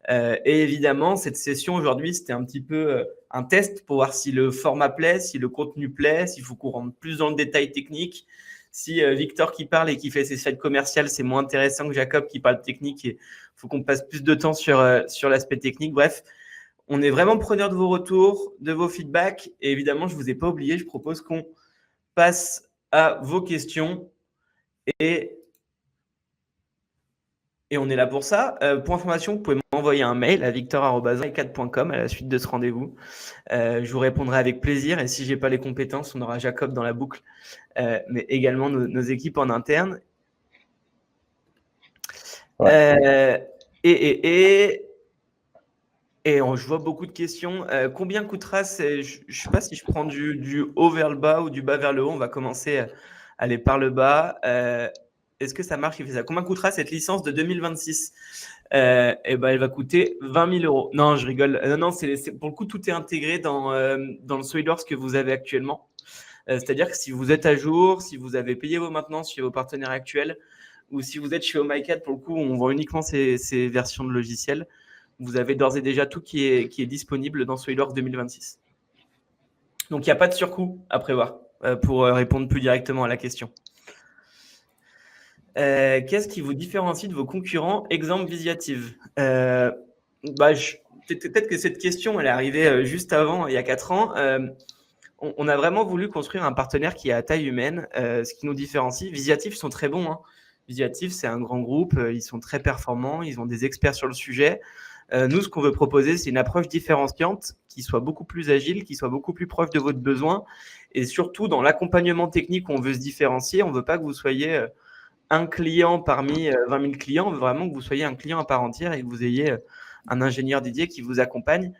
Et évidemment, cette session aujourd'hui, c'était un petit peu un test pour voir si le format plaît, si le contenu plaît, s'il faut qu'on rentre plus dans le détail technique. Si Victor qui parle et qui fait ses slides commerciales, c'est moins intéressant que Jacob qui parle technique et il faut qu'on passe plus de temps sur l'aspect technique. Bref, on est vraiment preneur de vos retours, de vos feedbacks. Et évidemment, je ne vous ai pas oublié, je propose qu'on passe à vos questions. Et on est là pour ça. Pour information, vous pouvez m'envoyer un mail à victor@omycad.com à la suite de ce rendez-vous. Je vous répondrai avec plaisir. Et si je n'ai pas les compétences, on aura Jacob dans la boucle, mais également nos équipes en interne. Ouais. Et je vois beaucoup de questions. Combien coûtera je ne sais pas si je prends du haut vers le bas ou du bas vers le haut. On va commencer à aller par le bas. Est-ce que ça marche? Combien coûtera cette licence de 2026? Elle va coûter 20 000 €. Non, je rigole. Non, pour le coup, tout est intégré dans le SolidWorks que vous avez actuellement. C'est-à-dire que si vous êtes à jour, si vous avez payé vos maintenances chez vos partenaires actuels, ou si vous êtes chez OhmyCAD, pour le coup, on vend uniquement ces versions de logiciels. Vous avez d'ores et déjà tout qui est disponible dans SolidWorks 2026. Donc, il n'y a pas de surcoût à prévoir pour répondre plus directement à la question. Qu'est-ce qui vous différencie de vos concurrents? Exemple Visiative. Peut-être que cette question, elle est arrivée juste avant, il y a 4 ans. On a vraiment voulu construire un partenaire qui est à taille humaine, ce qui nous différencie. Visiative sont très bons. Visiative, c'est un grand groupe. Ils sont très performants. Ils ont des experts sur le sujet. Nous, ce qu'on veut proposer, c'est une approche différenciante qui soit beaucoup plus agile, qui soit beaucoup plus proche de votre besoin. Et surtout, dans l'accompagnement technique, on veut se différencier. On ne veut pas que vous soyez un client parmi 20 000 clients. On veut vraiment que vous soyez un client à part entière et que vous ayez un ingénieur dédié qui vous accompagne.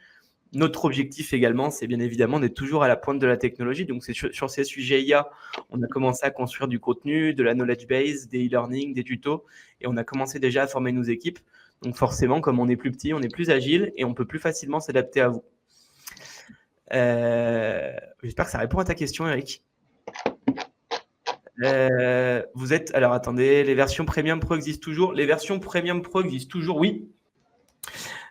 Notre objectif également, c'est bien évidemment d'être toujours à la pointe de la technologie. Donc, c'est sur ces sujets IA, on a commencé à construire du contenu, de la knowledge base, des e-learning, des tutos. Et on a commencé déjà à former nos équipes. Donc, forcément, comme on est plus petit, on est plus agile et on peut plus facilement s'adapter à vous. J'espère que ça répond à ta question, Eric. Alors, attendez, les versions Premium Pro existent toujours? Les versions Premium Pro existent toujours, oui.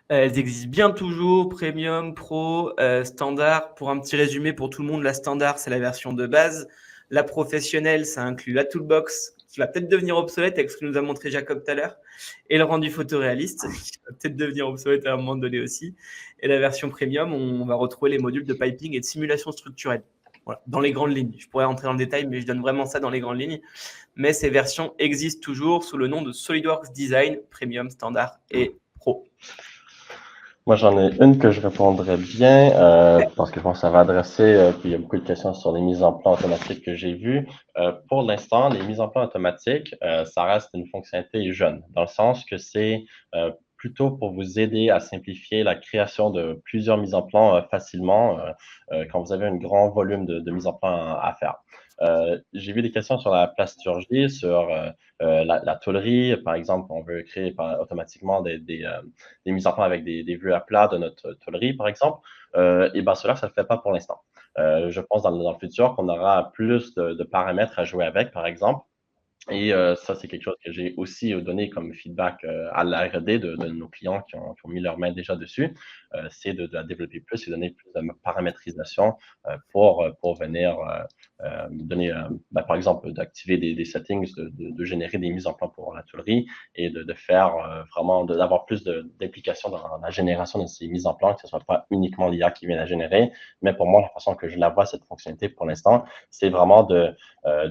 Elles existent bien toujours, Premium, Pro, Standard. Pour un petit résumé pour tout le monde, la Standard, c'est la version de base. La professionnelle, ça inclut la Toolbox, qui va peut-être devenir obsolète avec ce que nous a montré Jacob tout à l'heure, et le rendu photoréaliste, qui va peut-être devenir obsolète à un moment donné aussi. Et la version Premium, on va retrouver les modules de piping et de simulation structurelle. Voilà, dans les grandes lignes. Je pourrais rentrer dans le détail, mais je donne vraiment ça dans les grandes lignes. Mais ces versions existent toujours sous le nom de SolidWorks Design, Premium, Standard et Pro. Moi, j'en ai une que je répondrai bien parce que je pense que ça va adresser, puis il y a beaucoup de questions sur les mises en plan automatiques que j'ai vues. Pour l'instant, les mises en plan automatiques, ça reste une fonctionnalité jeune, dans le sens que c'est plutôt pour vous aider à simplifier la création de plusieurs mises en plan facilement quand vous avez un grand volume de mises en plan à faire. J'ai vu des questions sur la plasturgie, sur la tôlerie. Par exemple, on veut créer automatiquement des mises en plan avec des vues à plat de notre tôlerie, par exemple. Et bien, cela, ça ne le fait pas pour l'instant. Je pense dans le futur qu'on aura plus de paramètres à jouer avec, par exemple. Et ça, c'est quelque chose que j'ai aussi donné comme feedback à la R&D de nos clients qui ont mis leurs mains déjà dessus. C'est de la développer plus et donner plus de paramétrisation pour venir donner, par exemple, d'activer des settings, de générer des mises en plan pour la tôlerie et de faire vraiment, d'avoir plus d'implication dans la génération de ces mises en plan, que ce soit pas uniquement l'IA qui vient la générer. Mais pour moi, la façon que je la vois, cette fonctionnalité pour l'instant, c'est vraiment de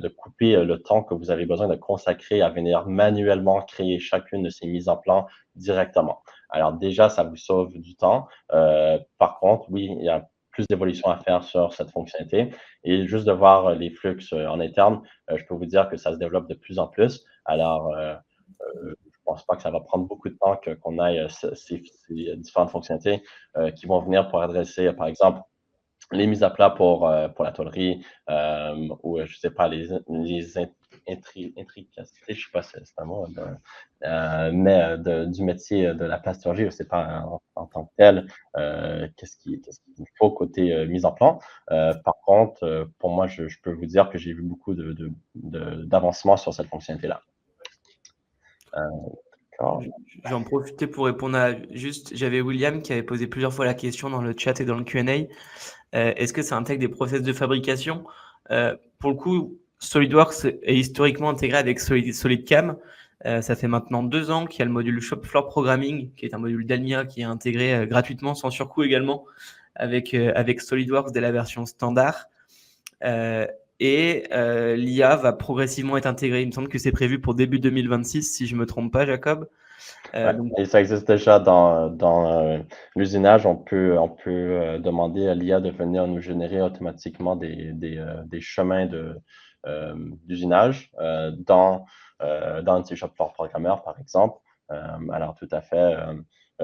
couper le temps que vous avez besoin de consacrer à venir manuellement créer chacune de ces mises en plan directement. Alors déjà, ça vous sauve du temps. Par contre, oui, il y a plus d'évolution à faire sur cette fonctionnalité. Et juste de voir les flux en interne, je peux vous dire que ça se développe de plus en plus. Alors, je ne pense pas que ça va prendre beaucoup de temps qu'on aille ces différentes fonctionnalités qui vont venir pour adresser, par exemple, les mises à plat pour la tôlerie ou je sais pas, les intricacités, je sais pas si c'est un mot, mais du métier de la plasturgie, je sais pas en tant que tel, qu'est-ce qu'il faut côté mise en plan. Par contre, pour moi, je peux vous dire que j'ai vu beaucoup d'avancement sur cette fonctionnalité-là. D'accord. J'en profitais pour répondre à j'avais William qui avait posé plusieurs fois la question dans le chat et dans le Q&A. Est-ce que ça intègre des process de fabrication? Pour le coup, SolidWorks est historiquement intégré avec SolidCAM. Ça fait maintenant 2 ans qu'il y a le module Shop Floor Programming, qui est un module d'Almia qui est intégré gratuitement, sans surcoût également, avec SolidWorks dès la version standard. L'IA va progressivement être intégrée. Il me semble que c'est prévu pour début 2026, si je ne me trompe pas, Jacob. Et ça existe déjà dans l'usinage. On peut demander à l'IA de venir nous générer automatiquement des chemins d'usinage dans un C# Floor Programmer, par exemple. Alors, tout à fait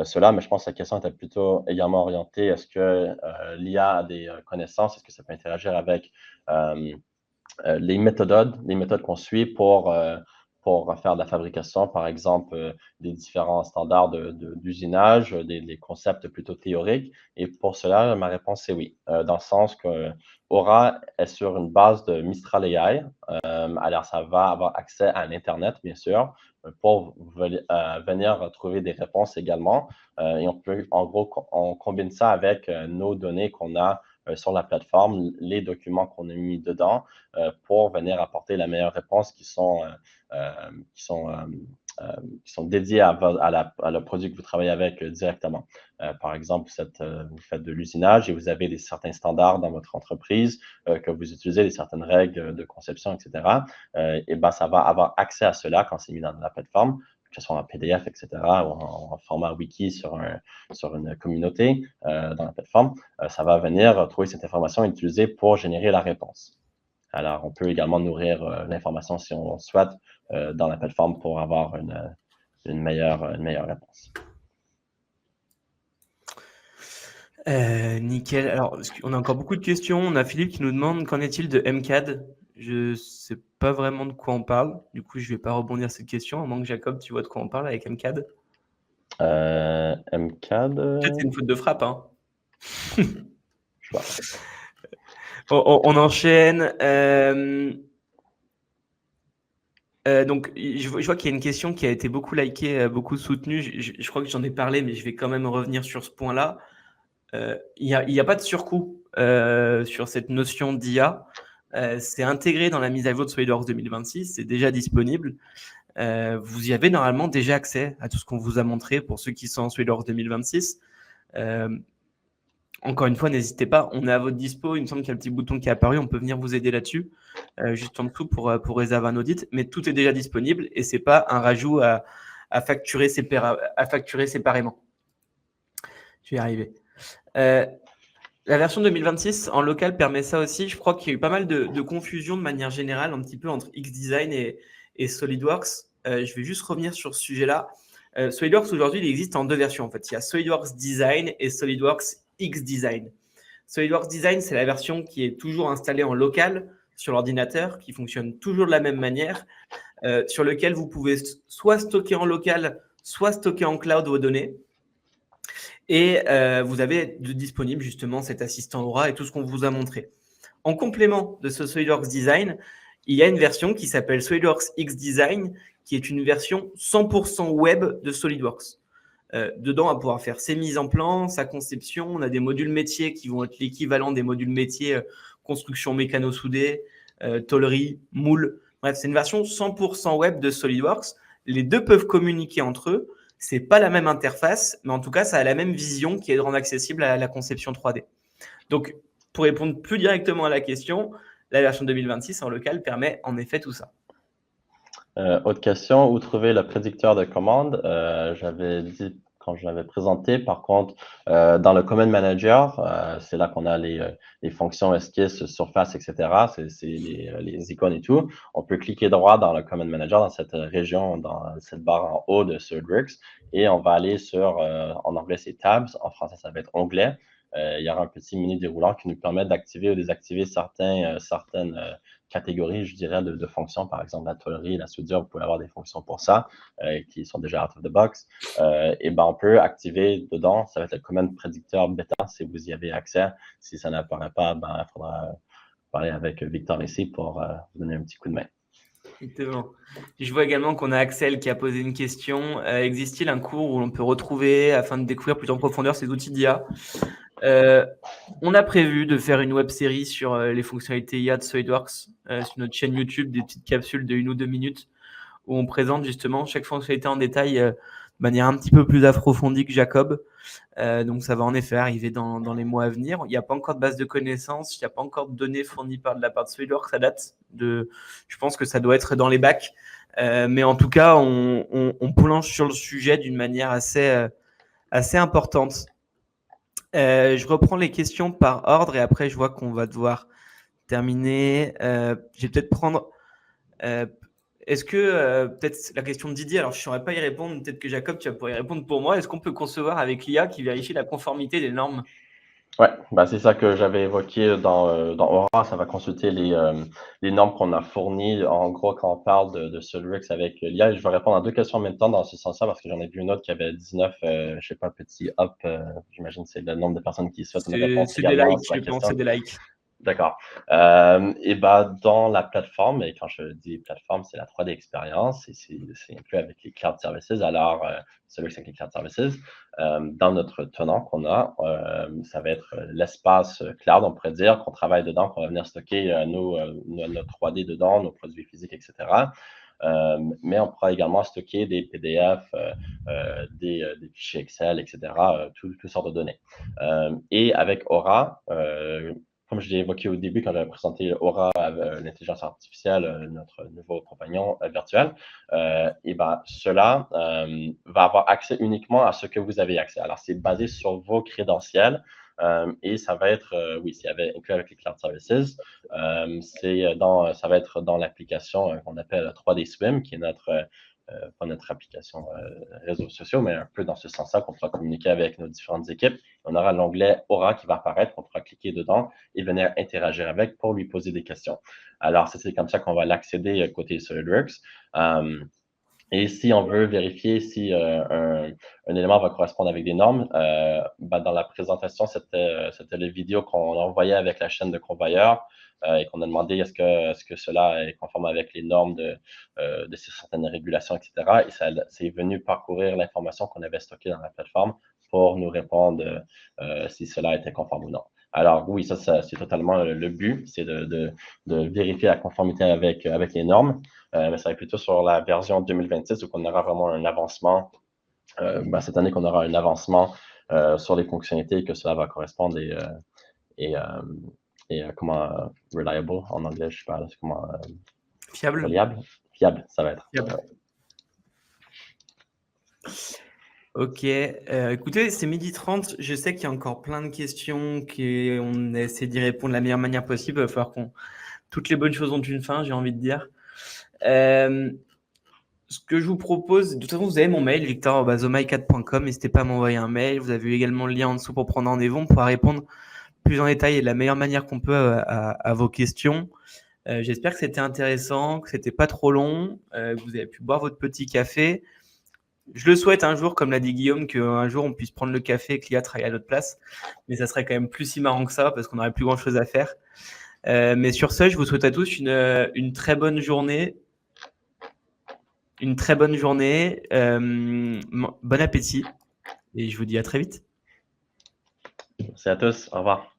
cela, mais je pense que la question était plutôt également orientée. Est-ce que l'IA a des connaissances? Est-ce que ça peut interagir avec les méthodes qu'on suit pour faire de la fabrication, par exemple, des différents standards d'usinage, des concepts plutôt théoriques. Et pour cela, ma réponse est oui, dans le sens que Aura est sur une base de Mistral AI. Alors, ça va avoir accès à l'Internet, bien sûr, pour venir trouver des réponses également. Et on peut, en gros, on combine ça avec nos données qu'on a sur la plateforme, les documents qu'on a mis dedans pour venir apporter la meilleure réponse qui sont dédiés à le produit que vous travaillez avec directement. Par exemple, vous faites de l'usinage et vous avez certains standards dans votre entreprise que vous utilisez, certaines règles de conception, etc. Et ben, ça va avoir accès à cela quand c'est mis dans la plateforme, que ce soit en PDF, etc., ou en format wiki sur une communauté dans la plateforme. Ça va venir trouver cette information et l'utiliser pour générer la réponse. Alors, on peut également nourrir l'information si on souhaite dans la plateforme pour avoir une meilleure réponse. Nickel. Alors, on a encore beaucoup de questions. On a Philippe qui nous demande qu'en est-il de MCAD? Je ne sais pas vraiment de quoi on parle. Du coup, je ne vais pas rebondir cette question, à moins que Jacob, tu vois de quoi on parle avec MCAD. MCAD. Peut-être c'est une faute de frappe. Hein. Je vois. On enchaîne. Donc, je vois qu'il y a une question qui a été beaucoup likée, beaucoup soutenue. Je crois que j'en ai parlé, mais je vais quand même revenir sur ce point-là. Il n'y a pas de surcoût sur cette notion d'IA. C'est intégré dans la mise à jour de SolidWorks 2026. C'est déjà disponible. Vous y avez normalement déjà accès à tout ce qu'on vous a montré pour ceux qui sont en SolidWorks 2026. Encore une fois, n'hésitez pas, on est à votre dispo. Il me semble qu'il y a le petit bouton qui est apparu, on peut venir vous aider là-dessus, juste en dessous pour réserver un audit. Mais tout est déjà disponible et ce n'est pas un rajout à facturer séparément. Je vais y arriver. La version 2026 en local permet ça aussi. Je crois qu'il y a eu pas mal de confusion de manière générale un petit peu entre XDesign et SolidWorks. Je vais juste revenir sur ce sujet-là. SolidWorks aujourd'hui, il existe en 2 versions. En fait, il y a SolidWorks Design et SolidWorks XDesign. SolidWorks Design, c'est la version qui est toujours installée en local sur l'ordinateur, qui fonctionne toujours de la même manière, sur lequel vous pouvez soit stocker en local, soit stocker en cloud vos données. Et vous avez disponible justement cet assistant Aura et tout ce qu'on vous a montré. En complément de ce SolidWorks Design, il y a une version qui s'appelle SolidWorks X Design, qui est une version 100% web de SolidWorks. Dedans, on va pouvoir faire ses mises en plan, sa conception. On a des modules métiers qui vont être l'équivalent des modules métiers construction mécano-soudée, tôlerie, moule. Bref, c'est une version 100% web de SolidWorks. Les deux peuvent communiquer entre eux. C'est pas la même interface, mais en tout cas, ça a la même vision qui est de rendre accessible à la conception 3D. Donc, pour répondre plus directement à la question, la version 2026 en local permet en effet tout ça. Autre question, où trouver le prédicteur de commande? J'avais dit quand je l'avais présenté, par contre, dans le Command Manager, c'est là qu'on a les fonctions esquisse, surface, etc. C'est les icônes et tout. On peut cliquer droit dans le Command Manager, dans cette région, dans cette barre en haut de SolidWorks, et on va aller sur, en anglais, c'est Tabs, en français, ça va être Onglet. Il y aura un petit menu déroulant qui nous permet d'activer ou désactiver certaines catégories, je dirais, de fonctions. Par exemple, la tôlerie, la soudure, vous pouvez avoir des fonctions pour ça qui sont déjà out of the box. Et ben, on peut activer dedans, ça va être le command prédicteur bêta si vous y avez accès. Si ça n'apparaît pas, ben, il faudra parler avec Victor ici pour vous donner un petit coup de main. Exactement. Je vois également qu'on a Axel qui a posé une question. Existe-t-il un cours où l'on peut retrouver, afin de découvrir plus en profondeur ces outils d'IA? On a prévu de faire une web-série sur les fonctionnalités IA de SolidWorks sur notre chaîne YouTube, des petites capsules de 1 ou 2 minutes où on présente justement chaque fonctionnalité en détail de manière un petit peu plus approfondie que Jacob. Donc ça va en effet arriver dans les mois à venir. Il n'y a pas encore de base de connaissances, il n'y a pas encore de données fournies par de la part de SolidWorks à date. Je pense que ça doit être dans les bacs. Mais en tout cas, on planche sur le sujet d'une manière assez importante. Je reprends les questions par ordre et après je vois qu'on va devoir terminer. Je vais peut-être prendre... est-ce que peut-être la question de Didier, alors je ne saurais pas y répondre, peut-être que Jacob, tu vas pouvoir y répondre pour moi. Est-ce qu'on peut concevoir avec l'IA qui vérifie la conformité des normes? Ouais, ben c'est ça que j'avais évoqué dans Aura. Ça va consulter les normes qu'on a fournies. En gros, quand on parle de SolidWorks avec l'IA, je vais répondre à 2 questions en même temps dans ce sens-là parce que j'en ai vu une autre qui avait 19, je sais pas, petit hop. J'imagine que c'est le nombre de personnes qui souhaitent une réponse C'est des également likes, sur la je pense, question. c'est des likes. D'accord. Et ben, dans la plateforme, et quand je dis plateforme, c'est la 3D Experience, et c'est inclus avec les Cloud Services. Alors, celui avec les Cloud Services, dans notre tenant qu'on a, ça va être l'espace cloud, on pourrait dire, qu'on travaille dedans, qu'on va venir stocker notre 3D dedans, nos produits physiques, etc. Mais on pourra également stocker des PDF, des fichiers Excel, etc., toutes sortes de données. Et avec Aura, comme je l'ai évoqué au début quand j'avais présenté Aura, l'intelligence artificielle, notre nouveau compagnon virtuel, et ben cela va avoir accès uniquement à ce que vous avez accès. Alors, c'est basé sur vos crédentiels. Et ça va être, oui, c'est inclus avec les Cloud Services. Ça va être dans l'application qu'on appelle 3D Swim, qui est pas notre application réseaux sociaux, mais un peu dans ce sens-là qu'on pourra communiquer avec nos différentes équipes. On aura l'onglet Aura qui va apparaître, on pourra cliquer dedans et venir interagir avec pour lui poser des questions. Alors, c'est comme ça qu'on va l'accéder côté SolidWorks. Et si on veut vérifier si un élément va correspondre avec des normes, dans la présentation, c'était les vidéos qu'on envoyait avec la chaîne de convoyeurs et qu'on a demandé est-ce que cela est conforme avec les normes de certaines régulations, etc. Et ça c'est venu parcourir l'information qu'on avait stockée dans la plateforme pour nous répondre si cela était conforme ou non. Alors oui, ça c'est totalement le but, c'est de vérifier la conformité avec les normes. Mais ça va être plutôt sur la version 2026 où on aura vraiment un avancement. Cette année, qu'on aura un avancement sur les fonctionnalités et que cela va correspondre et comment reliable en anglais, je sais pas, c'est comment Fiable. Fiable, ça va être. Fiable. Ok, écoutez, c'est 12h30. Je sais qu'il y a encore plein de questions, qu'on essaie d'y répondre de la meilleure manière possible. Il va falloir toutes les bonnes choses ont une fin, j'ai envie de dire. Ce que je vous propose, de toute façon, vous avez mon mail, victor@omai4.com. N'hésitez pas à m'envoyer un mail. Vous avez également le lien en dessous pour prendre rendez-vous. On pourra répondre plus en détail et de la meilleure manière qu'on peut à vos questions. J'espère que c'était intéressant, que c'était pas trop long, que vous avez pu boire votre petit café. Je le souhaite un jour, comme l'a dit Guillaume, qu'un jour on puisse prendre le café et que l'IA travaille à notre place. Mais ça serait quand même plus si marrant que ça parce qu'on n'aurait plus grand chose à faire. Mais sur ce, je vous souhaite à tous une très bonne journée. Une très bonne journée. Bon appétit. Et je vous dis à très vite. Merci à tous. Au revoir.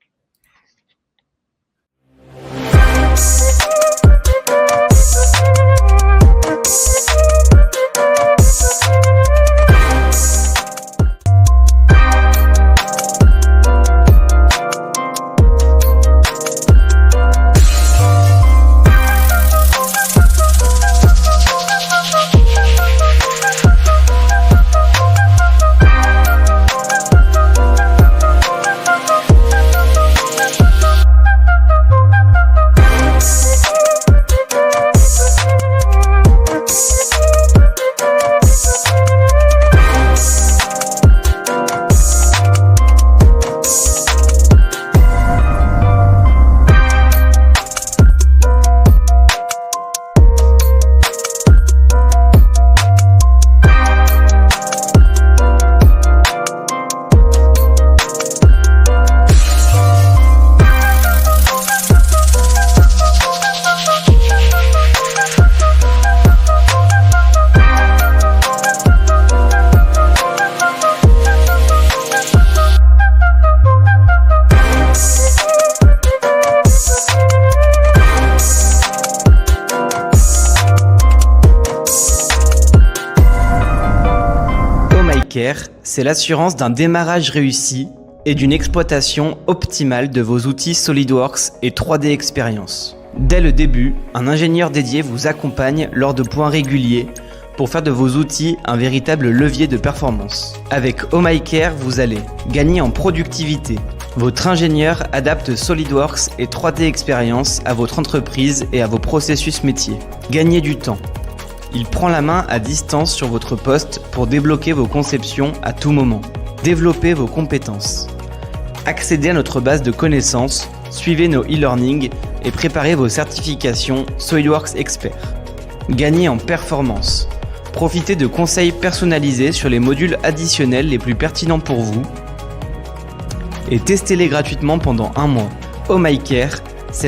C'est l'assurance d'un démarrage réussi et d'une exploitation optimale de vos outils SolidWorks et 3D Experience. Dès le début, un ingénieur dédié vous accompagne lors de points réguliers pour faire de vos outils un véritable levier de performance. Avec OhmyCare, vous allez gagner en productivité. Votre ingénieur adapte SolidWorks et 3D Experience à votre entreprise et à vos processus métiers. Gagner du temps. Il prend la main à distance sur votre poste pour débloquer vos conceptions à tout moment. Développer vos compétences. Accédez à notre base de connaissances, suivez nos e-learning et préparez vos certifications SolidWorks Expert. Gagnez en performance. Profitez de conseils personnalisés sur les modules additionnels les plus pertinents pour vous et testez-les gratuitement pendant 1 mois. OhmyCare,